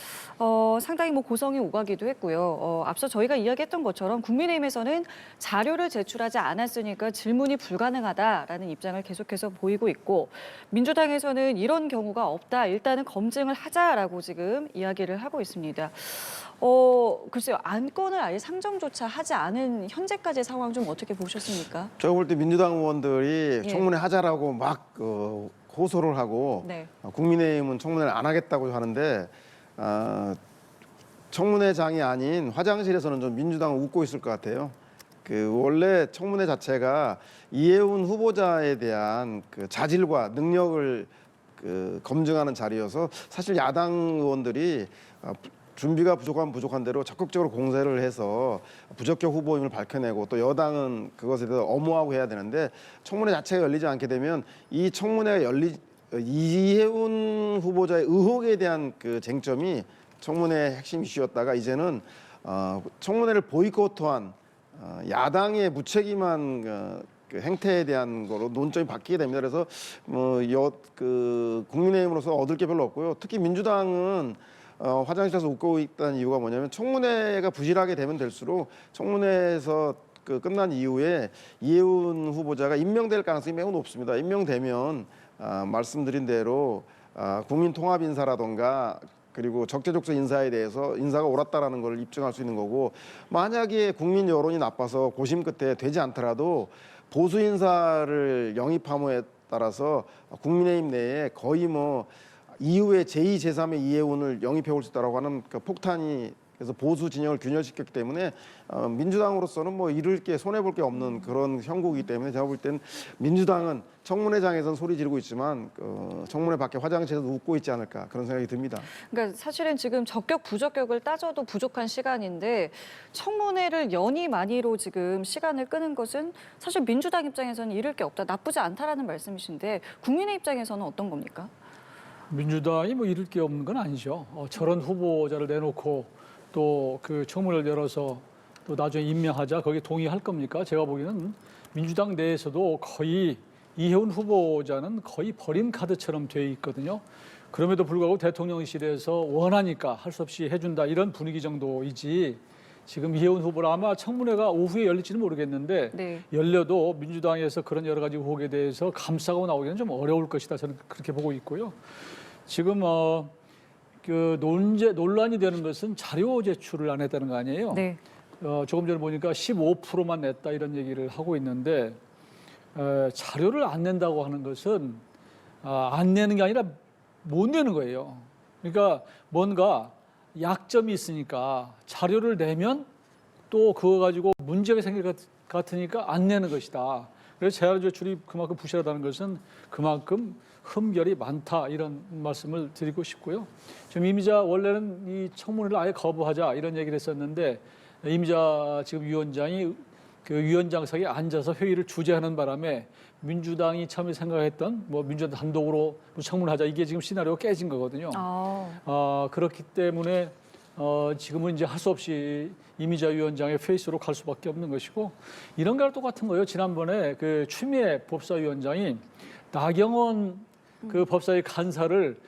S1: 상당히 고성이 오가기도 했고요. 앞서 저희가 이야기했던 것처럼 국민의힘에서는 자료를 제출하지 않았으니까 질문이 불가능하다라는 입장을 계속해서 보이고 있고 민주당에서는 이런 경우가 없다. 일단은 검증을 하자라고 지금 이야기를 하고 있습니다. 글쎄요. 안건을 아예 상정조차 하지 않은 현재까지의 상황 좀 어떻게 보셨습니까?
S5: 제가 볼 때 민주당 의원들이
S1: 예.
S5: 청문회 하자라고 막 호소를 하고
S1: 네.
S5: 국민의힘은 청문회를 안 하겠다고 하는데 청문회장이 아닌 화장실에서는 좀 민주당은 웃고 있을 것 같아요. 원래 청문회 자체가 이해운 후보자에 대한 자질과 능력을 검증하는 자리여서 사실 야당 의원들이 준비가 부족한 대로 적극적으로 공세를 해서 부적격 후보임을 밝혀내고 또 여당은 그것에 대해서 엄호하고 해야 되는데 청문회 자체가 열리지 않게 되면 이 청문회가 이해운 후보자의 의혹에 대한 쟁점이 청문회의 핵심 이슈였다가 이제는 청문회를 보이콧한 야당의 무책임한 행태에 대한 거로 논점이 바뀌게 됩니다. 그래서 국민의힘으로서 얻을 게 별로 없고요. 특히 민주당은 화장실에서 웃고 있다는 이유가 뭐냐면 청문회가 부실하게 되면 될수록 청문회에서 끝난 이후에 이해운 후보자가 임명될 가능성이 매우 높습니다. 임명되면 말씀드린 대로 국민통합인사라던가 그리고 적재적소 인사에 대해서 인사가 옳았다라는 걸 입증할 수 있는 거고 만약에 국민 여론이 나빠서 고심 끝에 되지 않더라도 보수 인사를 영입함에 따라서 국민의힘 내에 거의 이후에 제2, 제3의 이해운을 영입해 올 수 있다라고 하는 폭탄이 그래서 보수 진영을 균열시켰기 때문에 민주당으로서는 잃을 게 손해볼 게 없는 그런 형국이기 때문에 제가 볼 때는 민주당은 청문회장에서는 소리 지르고 있지만 청문회 밖에 화장실에서 웃고 있지 않을까 그런 생각이 듭니다.
S1: 그러니까 사실은 지금 적격 부적격을 따져도 부족한 시간인데 청문회를 연이 많이로 지금 시간을 끄는 것은 사실 민주당 입장에서는 잃을 게 없다, 나쁘지 않다라는 말씀이신데 국민의 입장에서는 어떤 겁니까?
S2: 민주당이 잃을 게 없는 건 아니죠. 저런 후보자를 내놓고 또 청문회를 열어서 또 나중에 임명하자 거기에 동의할 겁니까? 제가 보기에는 민주당 내에서도 거의 이해운 후보자는 거의 버린 카드처럼 돼 있거든요. 그럼에도 불구하고 대통령실에서 원하니까 할 수 없이 해준다 이런 분위기 정도이지 지금 이해운 후보를 아마 청문회가 오후에 열릴지는 모르겠는데
S1: 네.
S2: 열려도 민주당에서 그런 여러 가지 의혹에 대해서 감싸고 나오기는 좀 어려울 것이다 저는 그렇게 보고 있고요. 지금 논란이 되는 것은 자료 제출을 안 했다는 거 아니에요?
S1: 네.
S2: 조금 전에 보니까 15%만 냈다 이런 얘기를 하고 있는데 자료를 안 낸다고 하는 것은 안 내는 게 아니라 못 내는 거예요. 그러니까 뭔가 약점이 있으니까 자료를 내면 또 그거 가지고 문제가 생길 것 같으니까 안 내는 것이다. 그래서 자료 제출이 그만큼 부실하다는 것은 그만큼 흠결이 많다 이런 말씀을 드리고 싶고요. 지금 이미자 원래는 이 청문회를 아예 거부하자 이런 얘기를 했었는데 이미자 지금 위원장이 위원장석에 앉아서 회의를 주재하는 바람에 민주당이 처음에 생각했던 민주당 단독으로 청문하자 이게 지금 시나리오가 깨진 거거든요. 그렇기 때문에 지금은 이제 할 수 없이 이미자 위원장의 페이스로 갈 수밖에 없는 것이고 이런 거랑 똑같은 거예요. 지난번에 추미애 법사위원장이 나경원 법사위 간사를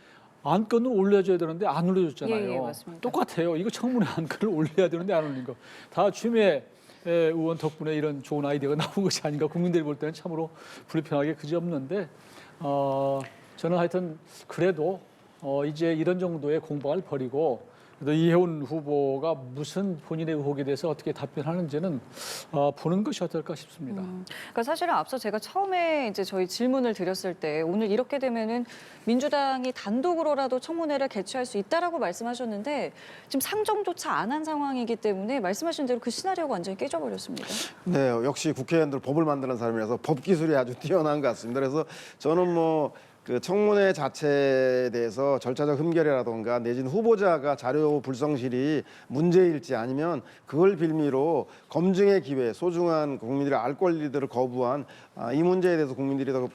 S2: 안건을 올려줘야 되는데 안 올려줬잖아요.
S1: 예, 맞습니다.
S2: 똑같아요. 이거 청문회 안건을 올려야 되는데 안 올린 거. 다 추미애 의원 덕분에 이런 좋은 아이디어가 나온 것이 아닌가. 국민들이 볼 때는 참으로 불편하게 그지없는데 저는 하여튼 그래도 이제 이런 정도의 공방을 벌이고 그래도 이해운 후보가 무슨 본인의 의혹에 대해서 어떻게 답변하는지는 보는 것이 어떨까 싶습니다.
S1: 그러니까 사실은 앞서 제가 처음에 이제 저희 질문을 드렸을 때 오늘 이렇게 되면은 민주당이 단독으로라도 청문회를 개최할 수 있다라고 말씀하셨는데 지금 상정조차 안 한 상황이기 때문에 말씀하신 대로 그 시나리오가 완전히 깨져버렸습니다.
S5: 네, 역시 국회의원들 법을 만드는 사람이라서 법 기술이 아주 뛰어난 것 같습니다. 그래서 저는 청문회 자체에 대해서 절차적 흠결이라던가 내지는 후보자가 자료 불성실이 문제일지 아니면 그걸 빌미로 검증의 기회, 소중한 국민들의 알 권리들을 거부한 이 문제에 대해서 국민들이 더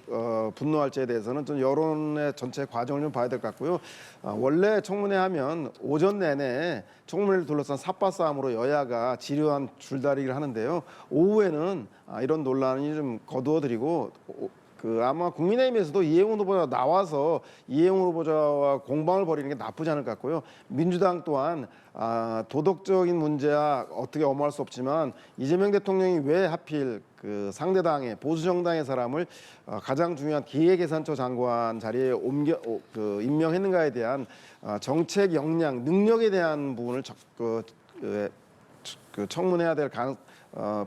S5: 분노할지에 대해서는 좀 여론의 전체 과정을 좀 봐야 될 것 같고요. 원래 청문회 하면 오전 내내 청문회를 둘러싼 삽바 싸움으로 여야가 지루한 줄다리기를 하는데요. 오후에는 이런 논란이 좀 거두어드리고 아마 국민의힘에서도 이해운 후보자 나와서 이해운 후보자와 공방을 벌이는 게 나쁘지 않을 것 같고요. 민주당 또한 도덕적인 문제야 어떻게 엄호할 수 없지만 이재명 대통령이 왜 하필 그 상대당의 보수 정당의 사람을 가장 중요한 기획예산처 장관 자리에 임명했는가에 대한 정책 역량, 능력에 대한 부분을 청문해야 될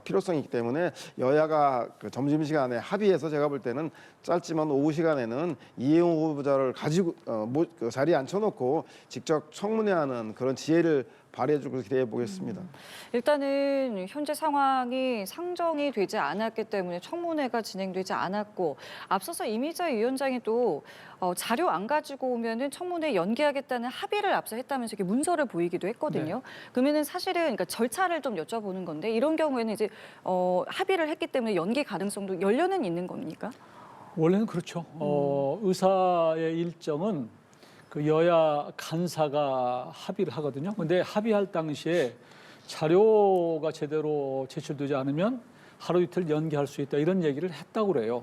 S5: 필요성이 있기 때문에 여야가 점심시간에 합의해서 제가 볼 때는 짧지만 오후 시간에는 이해운 후보자를 가지고 자리에 앉혀놓고 직접 청문회하는 그런 지혜를 발휘해 줄 것을 기대해 보겠습니다.
S1: 일단은 현재 상황이 상정이 되지 않았기 때문에 청문회가 진행되지 않았고 앞서서 이미자 위원장이 또 자료 안 가지고 오면은 청문회 연기하겠다는 합의를 앞서 했다면서 이렇게 문서를 보이기도 했거든요.
S2: 네.
S1: 그러면은 사실은 그러니까 절차를 좀 여쭤보는 건데 이런 경우에는 이제 합의를 했기 때문에 연기 가능성도 열려는 있는 겁니까?
S2: 원래는 그렇죠. 의사의 일정은 그 여야 간사가 합의를 하거든요. 근데 합의할 당시에 자료가 제대로 제출되지 않으면 하루 이틀 연기할 수 있다 이런 얘기를 했다고 그래요.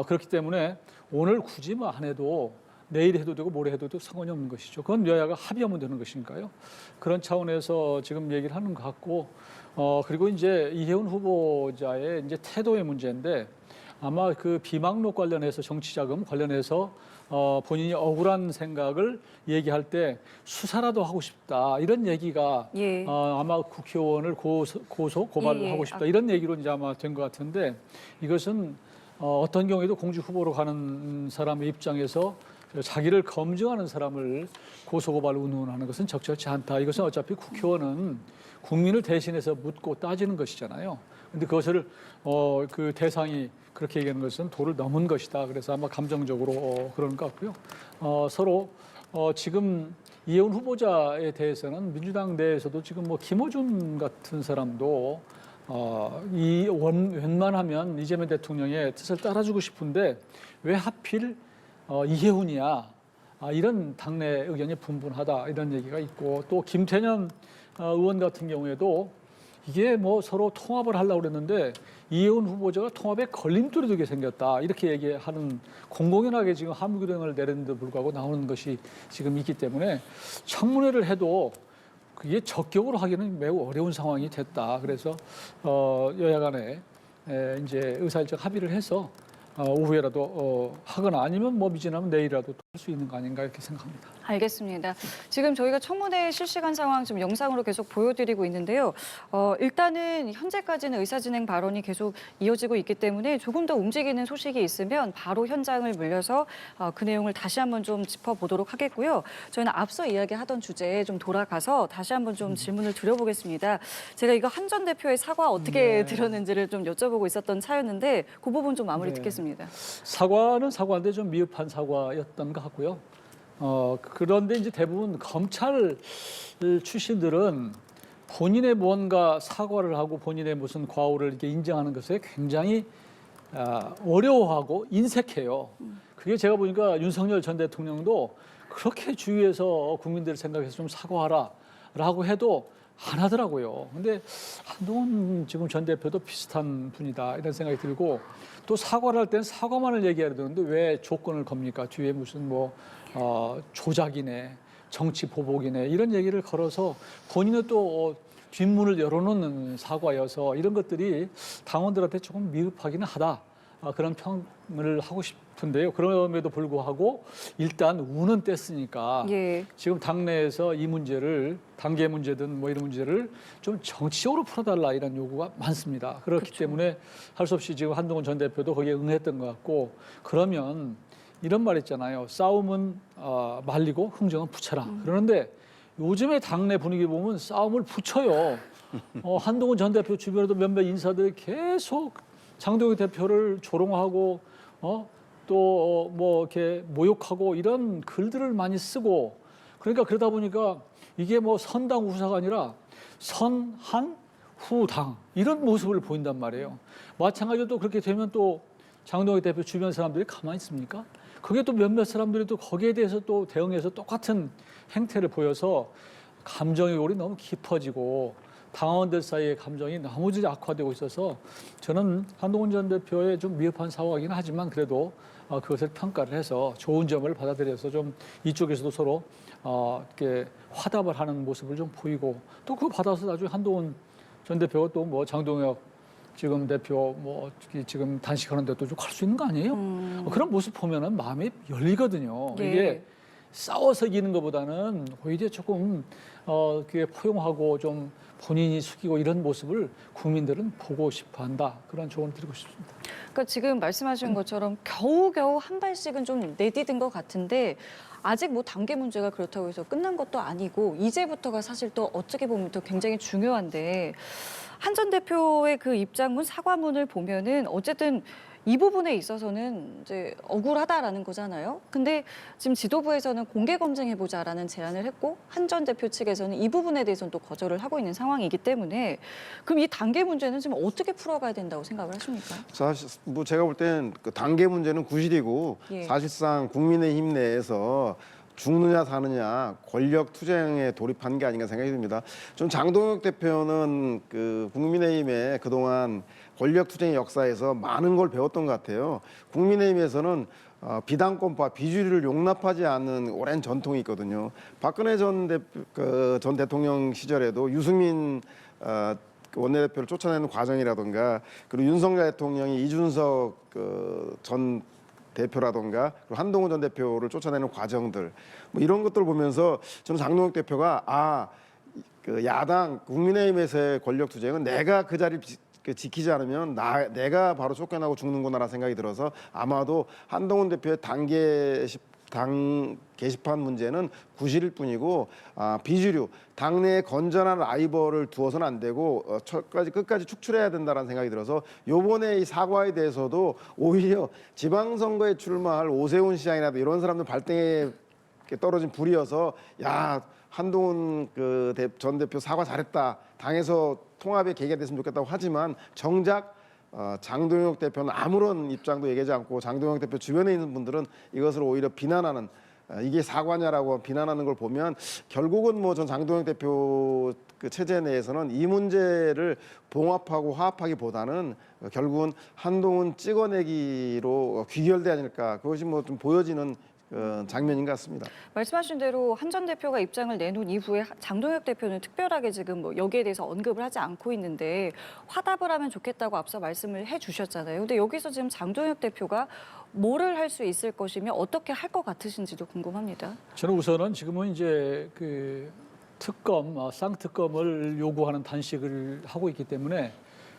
S2: 그렇기 때문에 오늘 굳이 뭐 안 해도 내일 해도 되고 모레 해도 상관이 없는 것이죠. 그건 여야가 합의하면 되는 것이니까요. 그런 차원에서 지금 얘기를 하는 것 같고 그리고 이제 이해운 후보자의 이제 태도의 문제인데 아마 그 비망록 관련해서 정치자금 관련해서 본인이 억울한 생각을 얘기할 때 수사라도 하고 싶다 이런 얘기가
S1: 예.
S2: 아마 국회의원을 고소 고발을
S1: 예, 예.
S2: 하고 싶다 이런 얘기로 이제 아마 된 것 같은데 이것은 어떤 경우에도 공직 후보로 가는 사람의 입장에서 자기를 검증하는 사람을 고소고발 운운하는 것은 적절치 않다. 이것은 어차피 국회의원은 국민을 대신해서 묻고 따지는 것이잖아요. 근데 그것을 그 대상이 그렇게 얘기하는 것은 도를 넘은 것이다. 그래서 아마 감정적으로 그런 것 같고요. 서로 지금 이해운 후보자에 대해서는 민주당 내에서도 지금 뭐 김어준 같은 사람도 웬만하면 이재명 대통령의 뜻을 따라주고 싶은데 왜 하필 이해운이야? 이런 당내 의견이 분분하다 이런 얘기가 있고 또 김태년 의원 같은 경우에도 이게 뭐 서로 통합을 하려고 그랬는데 이해운 후보자가 통합에 걸림돌이 되게 생겼다 이렇게 얘기하는 공공연하게 지금 함유규정을 내렸는데도 불구하고 나오는 것이 지금 있기 때문에 청문회를 해도 그게 적격으로 하기는 매우 어려운 상황이 됐다. 그래서 여야 간에 이제 의사일정 합의를 해서 오후에라도 하거나 아니면 뭐 미진하면 내일이라도 할 수 있는 거 아닌가 이렇게 생각합니다.
S1: 알겠습니다. 지금 저희가 청문회 실시간 상황 좀 영상으로 계속 보여드리고 있는데요. 일단은 현재까지는 의사진행 발언이 계속 이어지고 있기 때문에 조금 더 움직이는 소식이 있으면 바로 현장을 물려서 그 내용을 다시 한번 좀 짚어보도록 하겠고요. 저희는 앞서 이야기하던 주제에 좀 돌아가서 다시 한번 좀 질문을 드려보겠습니다. 제가 이거 한 전 대표의 사과 어떻게 들었는지를 좀 여쭤보고 있었던 차였는데 그 부분 좀 마무리 듣겠습니다.
S2: 사과는 사과인데 좀 미흡한 사과였던 것 같고요. 그런데 이제 대부분 검찰 출신들은 본인의 무언가 사과를 하고 본인의 무슨 과오를 이렇게 인정하는 것에 굉장히 어려워하고 인색해요. 그게 제가 보니까 윤석열 전 대통령도 그렇게 주위에서 국민들 생각해서 좀 사과하라라고 해도 안 하더라고요. 근데 한동훈 지금 전 대표도 비슷한 분이다 이런 생각이 들고 또 사과를 할 때는 사과만을 얘기해야 되는데 왜 조건을 겁니까? 뒤에 무슨 뭐 조작이네, 정치 보복이네 이런 얘기를 걸어서 본인은 또 뒷문을 열어놓는 사과여서 이런 것들이 당원들한테 조금 미흡하기는 하다. 그런 평을 하고 싶은데요. 그럼에도 불구하고 일단 운은 뗐으니까
S1: 예.
S2: 지금 당내에서 이 문제를 단계 문제든 뭐 이런 문제를 좀 정치적으로 풀어달라 이런 요구가 많습니다. 그렇기 때문에 할 수 없이 지금 한동훈 전 대표도 거기에 응했던 것 같고 그러면 이런 말 있잖아요. 싸움은 말리고 흥정은 붙여라. 그러는데 요즘의 당내 분위기 보면 싸움을 붙여요. 한동훈 전 대표 주변에도 몇몇 인사들이 계속 장동혁 대표를 조롱하고 또 뭐 이렇게 모욕하고 이런 글들을 많이 쓰고 그러니까 그러다 보니까 이게 뭐 선당 우사가 아니라 선한 후당 이런 모습을 보인단 말이에요. 마찬가지로 또 그렇게 되면 또 장동혁 대표 주변 사람들이 가만히 있습니까? 그게 또 몇몇 사람들이 또 거기에 대해서 또 대응해서 똑같은 행태를 보여서 감정의 골이 너무 깊어지고 당원들 사이의 감정이 너무 악화되고 있어서 저는 한동훈 전 대표의 좀 미흡한 사과이긴 하지만 그래도 그것을 평가를 해서 좋은 점을 받아들여서 좀 이쪽에서도 서로 이렇게 화답을 하는 모습을 좀 보이고 또 그거 받아서 나중에 한동훈 전 대표가 또 뭐 장동혁 지금 대표 뭐 지금 단식하는 데도 좀 갈 수 있는 거 아니에요? 그런 모습 보면은 마음이 열리거든요.
S1: 예.
S2: 이게 싸워서 이기는 것보다는 오히려 조금 그게 포용하고 좀 본인이 숙이고 이런 모습을 국민들은 보고 싶어한다. 그런 조언을 드리고 싶습니다.
S1: 그러니까 지금 말씀하신 것처럼 겨우겨우 한 발씩은 좀 내디딘 것 같은데 아직 뭐 단계 문제가 그렇다고 해서 끝난 것도 아니고 이제부터가 사실 또 어떻게 보면 또 굉장히 중요한데 한 전 대표의 그 입장문 사과문을 보면은 어쨌든 이 부분에 있어서는 이제 억울하다라는 거잖아요. 근데 지금 지도부에서는 공개 검증해보자라는 제안을 했고 한 전 대표 측에서는 이 부분에 대해서는 또 거절을 하고 있는 상황이기 때문에 그럼 이 단계 문제는 지금 어떻게 풀어가야 된다고 생각을 하십니까?
S5: 사실 뭐 제가 볼 땐 그 단계 문제는 구실이고
S1: 예.
S5: 사실상 국민의힘 내에서 죽느냐 사느냐 권력 투쟁에 돌입한 게 아닌가 생각이 듭니다. 좀 장동혁 대표는 그 국민의힘의 그동안 권력 투쟁의 역사에서 많은 걸 배웠던 것 같아요. 국민의힘에서는 비당권파, 비주류를 용납하지 않는 오랜 전통이 있거든요. 박근혜 전 대통령 시절에도 유승민 원내대표를 쫓아내는 과정이라든가 그리고 윤석열 대통령이 이준석 전 대표라든가 그리고 한동훈 전 대표를 쫓아내는 과정들 뭐 이런 것들을 보면서 저는 장동혁 대표가 그 야당 국민의힘에서의 권력 투쟁은 내가 그 자리를 지키지 않으면 내가 바로 쫓겨나고 죽는구나라는 생각이 들어서 아마도 한동훈 대표의 당 게시판 문제는 구실일 뿐이고 비주류 당내에 건전한 라이벌을 두어서는 안 되고 끝까지 축출해야 된다는 생각이 들어서 요번에 이 사과에 대해서도 오히려 지방선거에 출마할 오세훈 시장이라도 이런 사람들 발등에 떨어진 불이어서 야 한동훈 전 대표 사과 잘했다 당에서 통합의 계기가 됐으면 좋겠다고 하지만 정작 장동혁 대표는 아무런 입장도 얘기하지 않고 장동혁 대표 주변에 있는 분들은 이것을 오히려 비난하는 이게 사과냐라고 비난하는 걸 보면 결국은 뭐 전 장동혁 대표 그 체제 내에서는 이 문제를 봉합하고 화합하기보다는 결국은 한동훈 찍어내기로 귀결되지 않을까 그것이 뭐 좀 보여지는 장면인 것 같습니다.
S1: 말씀하신 대로 한 전 대표가 입장을 내놓은 이후에 장동혁 대표는 특별하게 지금 뭐 여기에 대해서 언급을 하지 않고 있는데 화답을 하면 좋겠다고 앞서 말씀을 해주셨잖아요. 근데 여기서 지금 장동혁 대표가 뭐를 할 수 있을 것이며 어떻게 할 것 같으신지도 궁금합니다.
S2: 저는 우선은 지금은 이제 그 특검, 쌍특검을 요구하는 단식을 하고 있기 때문에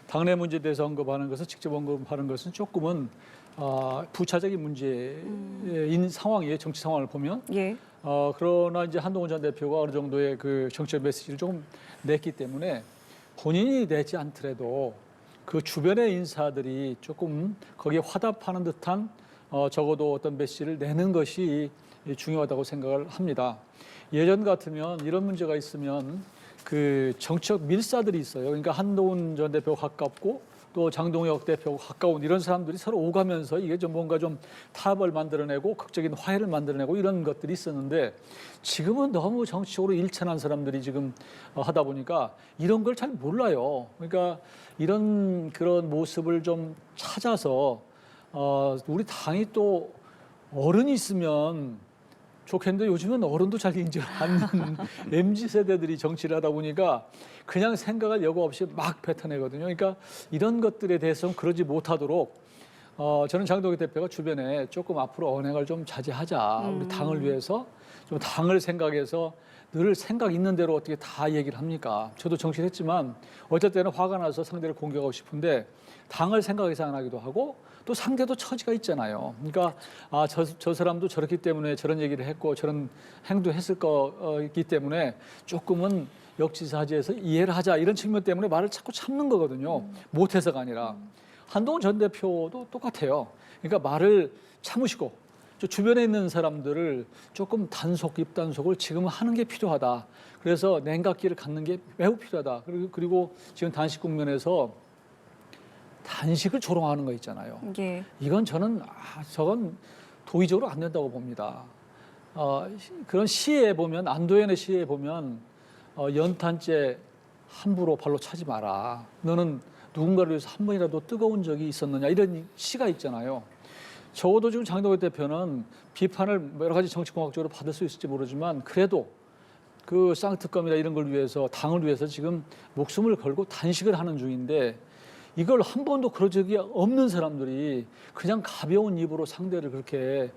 S2: 당내 문제에 대해서 언급하는 것은 직접 언급하는 것은 조금은 부차적인 문제인 상황이에요. 정치 상황을 보면.
S1: 예.
S2: 그러나 이제 한동훈 전 대표가 어느 정도의 그 정치적 메시지를 조금 냈기 때문에 본인이 내지 않더라도 그 주변의 인사들이 조금 거기에 화답하는 듯한 적어도 어떤 메시지를 내는 것이 중요하다고 생각을 합니다. 예전 같으면 이런 문제가 있으면 그 정치적 밀사들이 있어요. 그러니까 한동훈 전 대표가 가깝고 또 장동혁 대표가 가까운 이런 사람들이 서로 오가면서 이게 좀 뭔가 좀 타협을 만들어내고 극적인 화해를 만들어내고 이런 것들이 있었는데 지금은 너무 정치적으로 일천한 사람들이 지금 하다 보니까 이런 걸 잘 몰라요. 그러니까 이런 그런 모습을 좀 찾아서 우리 당이 또 어른이 있으면 좋겠는데 요즘은 어른도 잘 인정 않는 MZ 세대들이 정치를 하다 보니까 그냥 생각할 여과 없이 막 뱉어내거든요. 그러니까 이런 것들에 대해서는 그러지 못하도록 저는 장동혁 대표가 주변에 조금 앞으로 언행을 좀 자제하자. 우리 당을 위해서 좀 당을 생각해서 늘 생각 있는 대로 어떻게 다 얘기를 합니까? 저도 정치를 했지만 어쩔 때는 화가 나서 상대를 공격하고 싶은데 당을 생각해서 안 하기도 하고 또 상대도 처지가 있잖아요. 그러니까 저 사람도 저렇기 때문에 저런 얘기를 했고 저런 행동했을 거기 때문에 조금은 역지사지해서 이해를 하자 이런 측면 때문에 말을 자꾸 참는 거거든요. 못해서가 아니라. 한동훈 전 대표도 똑같아요. 그러니까 말을 참으시고 주변에 있는 사람들을 조금 입단속을 지금 하는 게 필요하다. 그래서 냉각기를 갖는 게 매우 필요하다. 그리고 지금 단식 국면에서 단식을 조롱하는 거 있잖아요.
S1: 예.
S2: 이건 저건 도의적으로 안 된다고 봅니다. 그런 시에 보면 안도현의 시에 보면 연탄재 함부로 발로 차지 마라. 너는 누군가를 위해서 한 번이라도 뜨거운 적이 있었느냐 이런 시가 있잖아요. 적어도 지금 장동혁 대표는 비판을 여러 가지 정치공학적으로 받을 수 있을지 모르지만 그래도 그 쌍특검이나 이런 걸 위해서 당을 위해서 지금 목숨을 걸고 단식을 하는 중인데 이걸 한 번도 그런 적이 없는 사람들이 그냥 가벼운 입으로 상대를 그렇게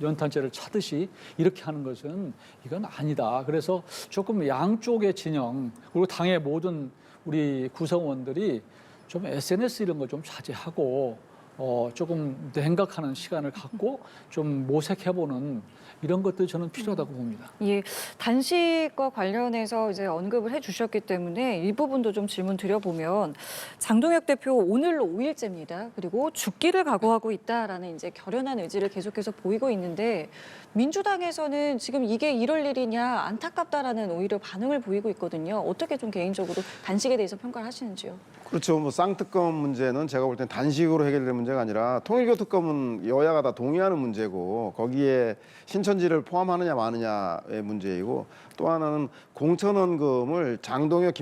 S2: 연탄재를 차듯이 이렇게 하는 것은 이건 아니다. 그래서 조금 양쪽의 진영 그리고 당의 모든 우리 구성원들이 좀 SNS 이런 거 좀 자제하고 조금 냉각하는 시간을 갖고 좀 모색해보는 이런 것들이 저는 필요하다고 봅니다.
S1: 예, 단식과 관련해서 이제 언급을 해주셨기 때문에 이 부분도 좀 질문 드려보면 장동혁 대표 오늘로 5일째입니다. 그리고 죽기를 각오하고 있다라는 이제 결연한 의지를 계속해서 보이고 있는데 민주당에서는 지금 이게 이럴 일이냐 안타깝다라는 오히려 반응을 보이고 있거든요. 어떻게 좀 개인적으로 단식에 대해서 평가를 하시는지요?
S5: 그렇죠. 뭐 쌍특검 문제는 제가 볼 땐 단식으로 해결될 문제가 아니라 통일교 특검은 여야가 다 동의하는 문제고 거기에 신천지를 포함하느냐 마느냐의 문제이고 또 하나는 공천원금을 장동혁,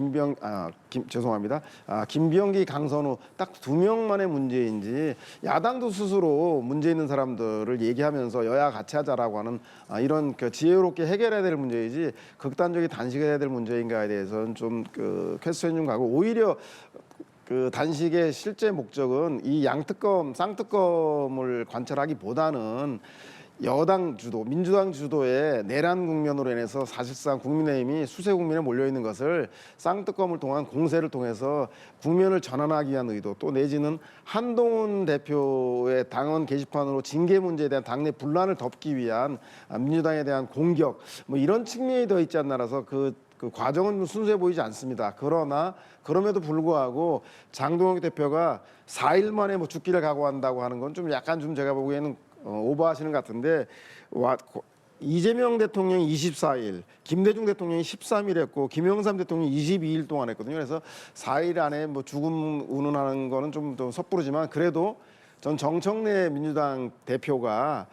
S5: 김병기, 강선우 딱 2명만의 문제인지 야당도 스스로 문제 있는 사람들을 얘기하면서 여야 같이 하자라고 하는 이런 지혜롭게 해결해야 될 문제이지 극단적인 단식해야 될 문제인가에 대해서는 좀 퀘스천 좀 가고 오히려 그 단식의 실제 목적은 이 양특검, 쌍특검을 관철하기보다는 여당 주도, 민주당 주도의 내란 국면으로 인해서 사실상 국민의힘이 수세 국민에 몰려 있는 것을 쌍특검을 통한 공세를 통해서 국면을 전환하기 위한 의도, 또 내지는 한동훈 대표의 당원 게시판으로 징계 문제에 대한 당내 분란을 덮기 위한 민주당에 대한 공격, 뭐 이런 측면이 더 있지 않나라서 그 과정은 순수해 보이지 않습니다. 그러나 그럼에도 불구하고 장동혁 대표가 4일 만에 뭐 죽기를 각오한다고 하는 건 좀 약간 좀 제가 보기에는 오버하시는 것 같은데 이재명 대통령이 24일, 김대중 대통령이 13일 했고 김영삼 대통령이 22일 동안 했거든요. 그래서 4일 안에 뭐 죽음 운운하는 거는 좀 더 섣부르지만 그래도 전 정청래 민주당 대표가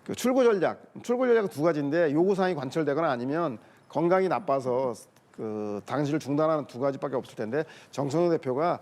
S5: 그 출구 전략은 2가지인데 요구사항이 관철되거나 아니면 건강이 나빠서 그 당시를 중단하는 2가지밖에 없을 텐데 정청래 대표가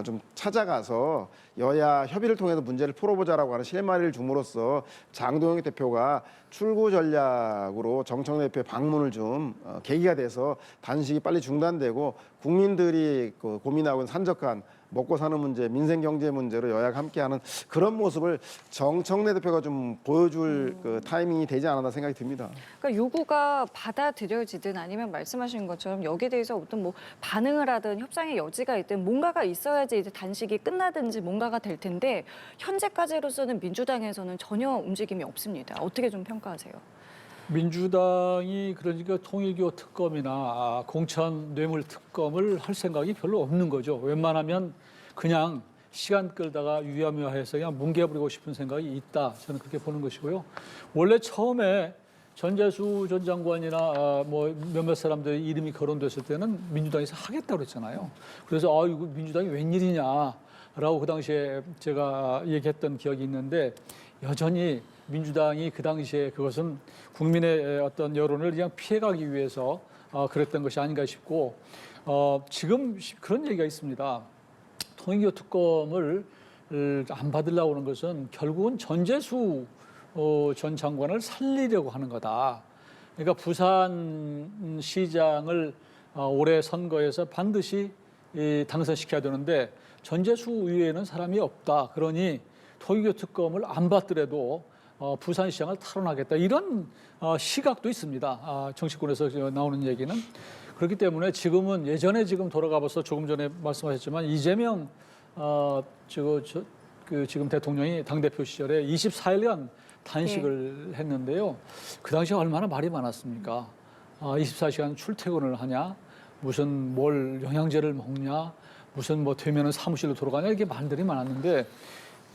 S5: 좀 찾아가서 여야 협의를 통해서 문제를 풀어보자라고 하는 실마리를 줌으로써 장동혁 대표가 출구 전략으로 정청래 대표의 방문을 좀 계기가 돼서 단식이 빨리 중단되고 국민들이 고민하고 있는 산적한 먹고 사는 문제, 민생 경제 문제로 여야가 함께하는 그런 모습을 정청래 대표가 좀 보여줄 그 타이밍이 되지 않았나 생각이 듭니다.
S1: 그러니까 요구가 받아들여지든 아니면 말씀하신 것처럼 여기에 대해서 어떤 뭐 반응을 하든 협상의 여지가 있든 뭔가가 있어야지 이제 단식이 끝나든지 뭔가가 될 텐데 현재까지로서는 민주당에서는 전혀 움직임이 없습니다. 어떻게 좀 평가하세요?
S2: 민주당이 그러니까 통일교 특검이나 공천 뇌물 특검을 할 생각이 별로 없는 거죠. 웬만하면 그냥 시간 끌다가 유야무야해서 그냥 뭉개버리고 싶은 생각이 있다. 저는 그렇게 보는 것이고요. 원래 처음에 전재수 전 장관이나 뭐 몇몇 사람들 이름이 거론됐을 때는 민주당에서 하겠다고 그랬잖아요. 그래서 이거 민주당이 웬일이냐라고 그 당시에 제가 얘기했던 기억이 있는데 여전히 민주당이 그 당시에 그것은 국민의 어떤 여론을 그냥 피해가기 위해서 그랬던 것이 아닌가 싶고 지금 그런 얘기가 있습니다. 통일교 특검을 안 받으려고 하는 것은 결국은 전재수 전 장관을 살리려고 하는 거다. 그러니까 부산시장을 올해 선거에서 반드시 당선시켜야 되는데 전재수 이외에는 사람이 없다. 그러니 통일교 특검을 안 받더라도 부산시장을 탈환하겠다. 이런 시각도 있습니다. 정치권에서 나오는 얘기는. 그렇기 때문에 지금은 예전에 지금 돌아가 봐서 조금 전에 말씀하셨지만 이재명 지금 대통령이 당대표 시절에 24일간 단식을 했는데요. 그 당시에 얼마나 말이 많았습니까? 24시간 출퇴근을 하냐? 무슨 뭘 영양제를 먹냐? 무슨 뭐 되면은 사무실로 돌아가냐? 이렇게 말들이 많았는데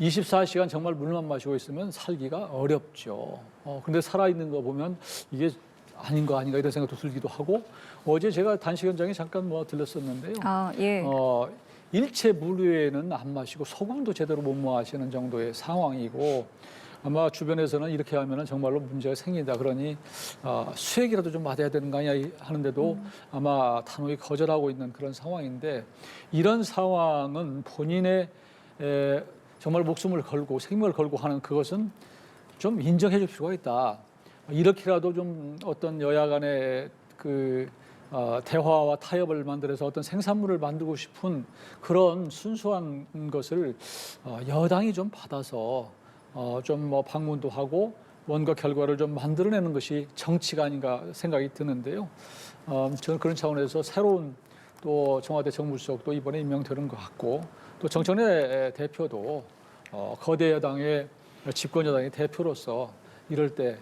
S2: 24시간 정말 물만 마시고 있으면 살기가 어렵죠. 근데 살아있는 거 보면 이게 아닌 거 아닌가 이런 생각도 들기도 하고 어제 제가 단식 현장에 잠깐 들렀었는데요.
S1: 예.
S2: 일체 물 외에는 안 마시고 소금도 제대로 못 마시는 정도의 상황이고 아마 주변에서는 이렇게 하면은 정말로 문제가 생긴다. 그러니 수액이라도 좀 맞아야 되는 거 아니야 하는데도 아마 단호히 거절하고 있는 그런 상황인데 이런 상황은 본인의 정말 목숨을 걸고 생명을 걸고 하는 그것은 좀 인정해 줄 필요가 있다. 이렇게라도 좀 어떤 여야 간의 대화와 타협을 만들어서 어떤 생산물을 만들고 싶은 그런 순수한 것을 여당이 좀 받아서 좀 뭐 방문도 하고 뭔가 결과를 좀 만들어내는 것이 정치가 아닌가 생각이 드는데요. 저는 그런 차원에서 새로운 또 청와대 정무수석도 이번에 임명되는 것 같고 또 정청래 대표도 거대 여당의 집권 여당의 대표로서 이럴 때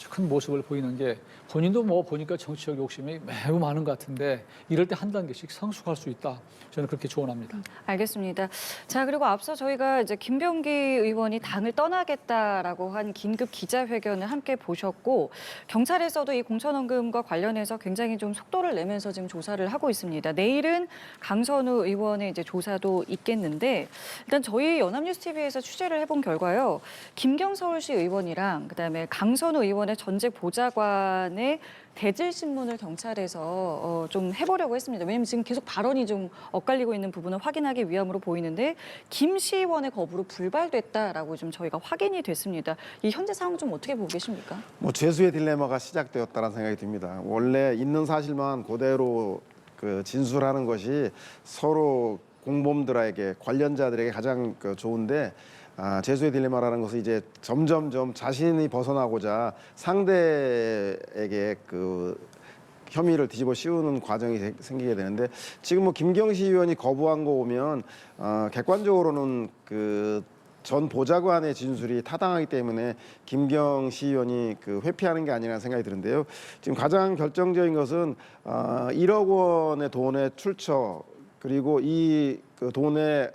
S2: 큰 모습을 보이는 게 본인도 뭐 보니까 정치적 욕심이 매우 많은 것 같은데 이럴 때 한 단계씩 성숙할 수 있다. 저는 그렇게 조언합니다.
S1: 알겠습니다. 자, 그리고 앞서 저희가 이제 김병기 의원이 당을 떠나겠다라고 한 긴급 기자회견을 함께 보셨고 경찰에서도 이 공천원금과 관련해서 굉장히 좀 속도를 내면서 지금 조사를 하고 있습니다. 내일은 강선우 의원의 이제 조사도 있겠는데 일단 저희 연합뉴스 TV에서 취재를 해본 결과요. 김경 서울시 의원이랑 그다음에 강선우 의원의 전직 보좌관의 대질 신문을 경찰에서 좀 해보려고 했습니다. 왜냐하면 지금 계속 발언이 좀 엇갈리고 있는 부분을 확인하기 위함으로 보이는데 김 시의원의 거부로 불발됐다라고 좀 저희가 확인이 됐습니다. 이 현재 상황 좀 어떻게 보고 계십니까?
S5: 뭐 죄수의 딜레마가 시작되었다는 생각이 듭니다. 원래 있는 사실만 그대로 진술하는 것이 서로 공범들에게 관련자들에게 가장 좋은데 죄수의 딜레마라는 것은 이제 점점점 자신이 벗어나고자 상대에게 혐의를 뒤집어 씌우는 과정이 생기게 되는데 지금 뭐 김경시 의원이 거부한 거 보면 객관적으로는 전 보좌관의 진술이 타당하기 때문에 김경시 의원이 회피하는 게 아니라는 생각이 드는데요. 지금 가장 결정적인 것은 1억 원의 돈의 출처 그리고 이 돈의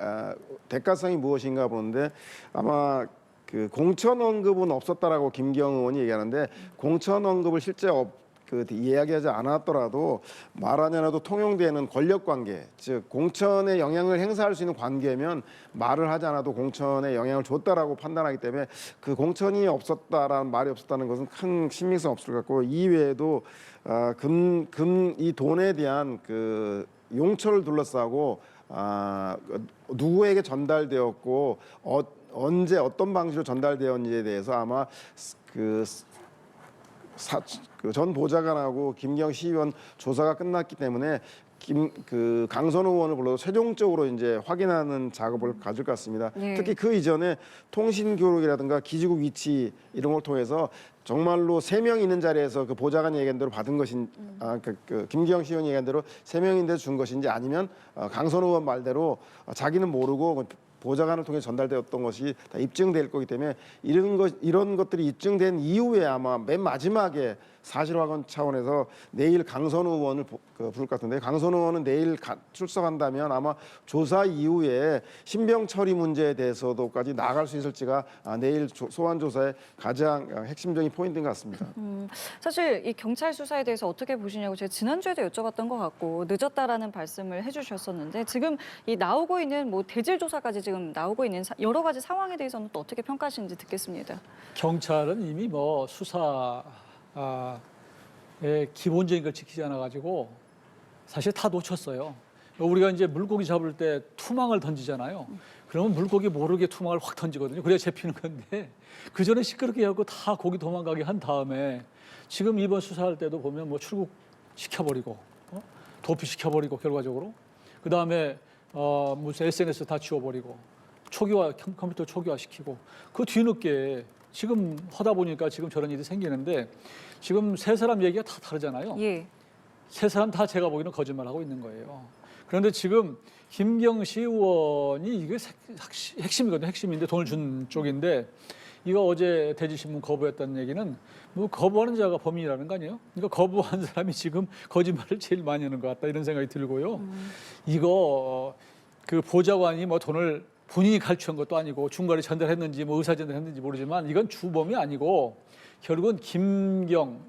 S5: 대가성이 무엇인가 보는데 아마 공천 언급은 없었다라고 김경 의원이 얘기하는데 공천 언급을 실제 이야기하지 않았더라도 말하지 않아도 통용되는 권력관계, 즉 공천에 영향을 행사할 수 있는 관계면 말을 하지 않아도 공천에 영향을 줬다라고 판단하기 때문에 공천이 없었다라는 말이 없었다는 것은 큰 신빙성 없을 것 같고 이외에도 이 돈에 대한 용처를 둘러싸고 누구에게 전달되었고 언제 어떤 방식으로 전달되었는지에 대해서 아마 전 보좌관하고 김경시 의원 조사가 끝났기 때문에 강선우 의원을 불러서 최종적으로 이제 확인하는 작업을 가질 것 같습니다.
S1: 네.
S5: 특히 그 이전에 통신 교록이라든가 기지국 위치 이런 걸 통해서 정말로 3명 있는 자리에서 보좌관 얘기한 대로 받은 것인 김경시 의원 얘기한 대로 3명인데 준 것인지 아니면 강선우 의원 말대로 자기는 모르고 보좌관을 통해 전달되었던 것이 다 입증될 거기 때문에 이런 것들이 입증된 이후에 아마 맨 마지막에 사실 확인 차원에서 내일 강선우 의원을 부를 것 같은데 강선우 의원은 내일 출석한다면 아마 조사 이후에 신병 처리 문제에 대해서도까지 나아갈 수 있을지가 내일 소환 조사의 가장 핵심적인 포인트인 것 같습니다.
S1: 사실 이 경찰 수사에 대해서 어떻게 보시냐고 제가 지난주에도 여쭤봤던 것 같고 늦었다라는 말씀을 해주셨었는데 지금 이 나오고 있는 뭐 대질 조사까지 지금 나오고 있는 여러 가지 상황에 대해서는 또 어떻게 평가하시는지 듣겠습니다.
S2: 경찰은 이미 뭐 수사의 기본적인 걸 지키지 않아 가지고 사실 다 놓쳤어요. 우리가 이제 물고기 잡을 때 투망을 던지잖아요. 그러면 물고기 모르게 투망을 확 던지거든요. 그래야 잡히는 건데 그 전에 시끄럽게 하고 다 고기 도망가게 한 다음에 지금 이번 수사할 때도 보면 뭐 출국 시켜버리고 도피 시켜버리고 결과적으로 그 다음에 무슨 SNS 다 지워버리고 컴퓨터 초기화 시키고 그 뒤늦게 지금 하다 보니까 지금 저런 일이 생기는데 지금 세 사람 얘기가 다 다르잖아요.
S1: 예.
S2: 세 사람 다 제가 보기에는 거짓말하고 있는 거예요. 그런데 지금 김경시 의원이 이게 핵심이거든요. 핵심인데 돈을 준 쪽인데 이거 어제 대지신문 거부했다는 얘기는 뭐 거부하는 자가 범인이라는 거 아니에요? 그러니까 거부한 사람이 지금 거짓말을 제일 많이 하는 것 같다 이런 생각이 들고요. 이거 보좌관이 뭐 돈을 본인이 갈취한 것도 아니고 중간에 전달했는지 뭐 의사 전달했는지 모르지만 이건 주범이 아니고 결국은 김경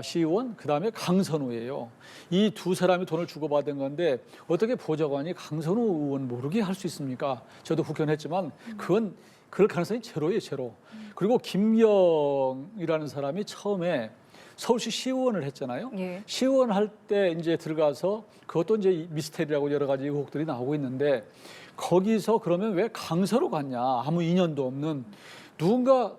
S2: 시의원 그다음에 강선우예요. 이 두 사람이 돈을 주고받은 건데 어떻게 보좌관이 강선우 의원 모르게 할 수 있습니까? 저도 국회의원 했지만 그건 그럴 가능성이 제로예요, 제로. 그리고 김경이라는 사람이 처음에 서울시 시의원을 했잖아요.
S1: 예.
S2: 시의원 할 때 이제 들어가서 그것도 이제 미스테리라고 여러 가지 의혹들이 나오고 있는데 거기서 그러면 왜 강서로 갔냐? 아무 인연도 없는 누군가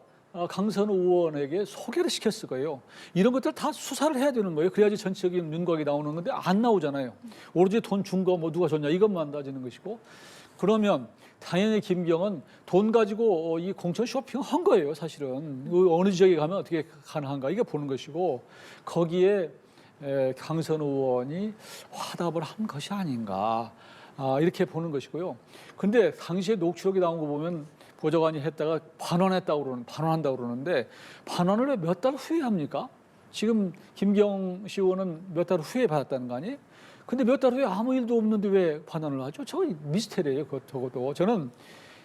S2: 강선 의원에게 소개를 시켰을 거예요. 이런 것들 다 수사를 해야 되는 거예요. 그래야지 전체적인 윤곽이 나오는 건데 안 나오잖아요. 오로지 돈 준 거 뭐 누가 줬냐 이것만 따지는 것이고 그러면 당연히 김경은 돈 가지고 이 공천 쇼핑을 한 거예요. 사실은 어느 지역에 가면 어떻게 가능한가 이게 보는 것이고 거기에 강선 의원이 화답을 한 것이 아닌가 이렇게 보는 것이고요. 근데 당시에 녹취록이 나온 거 보면 보좌관이 했다가 반환한다고 그러는데 반환을 왜 몇 달 후에 합니까? 지금 김경 시의원은 몇 달 후에 받았다는 거 아니에요? 근데 몇 달 후에 아무 일도 없는데 왜 반환을 하죠? 저거 미스테리예요, 적어도. 저는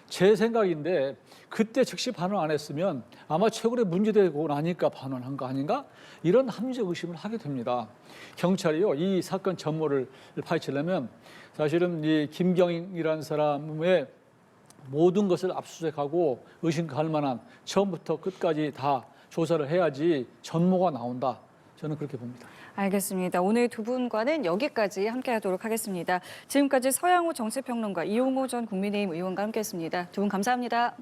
S2: 제 생각인데 그때 즉시 반환 안 했으면 아마 최근에 문제되고 나니까 반환한 거 아닌가? 이런 합리적 의심을 하게 됩니다. 경찰이요, 이 사건 전모를 파헤치려면 사실은 이 김경이라는 사람의 모든 것을 압수수색하고 의심갈 만한 처음부터 끝까지 다 조사를 해야지 전모가 나온다. 저는 그렇게 봅니다.
S1: 알겠습니다. 오늘 두 분과는 여기까지 함께하도록 하겠습니다. 지금까지 서양호 정치평론가 이용호 전 국민의힘 의원과 함께했습니다. 두 분 감사합니다.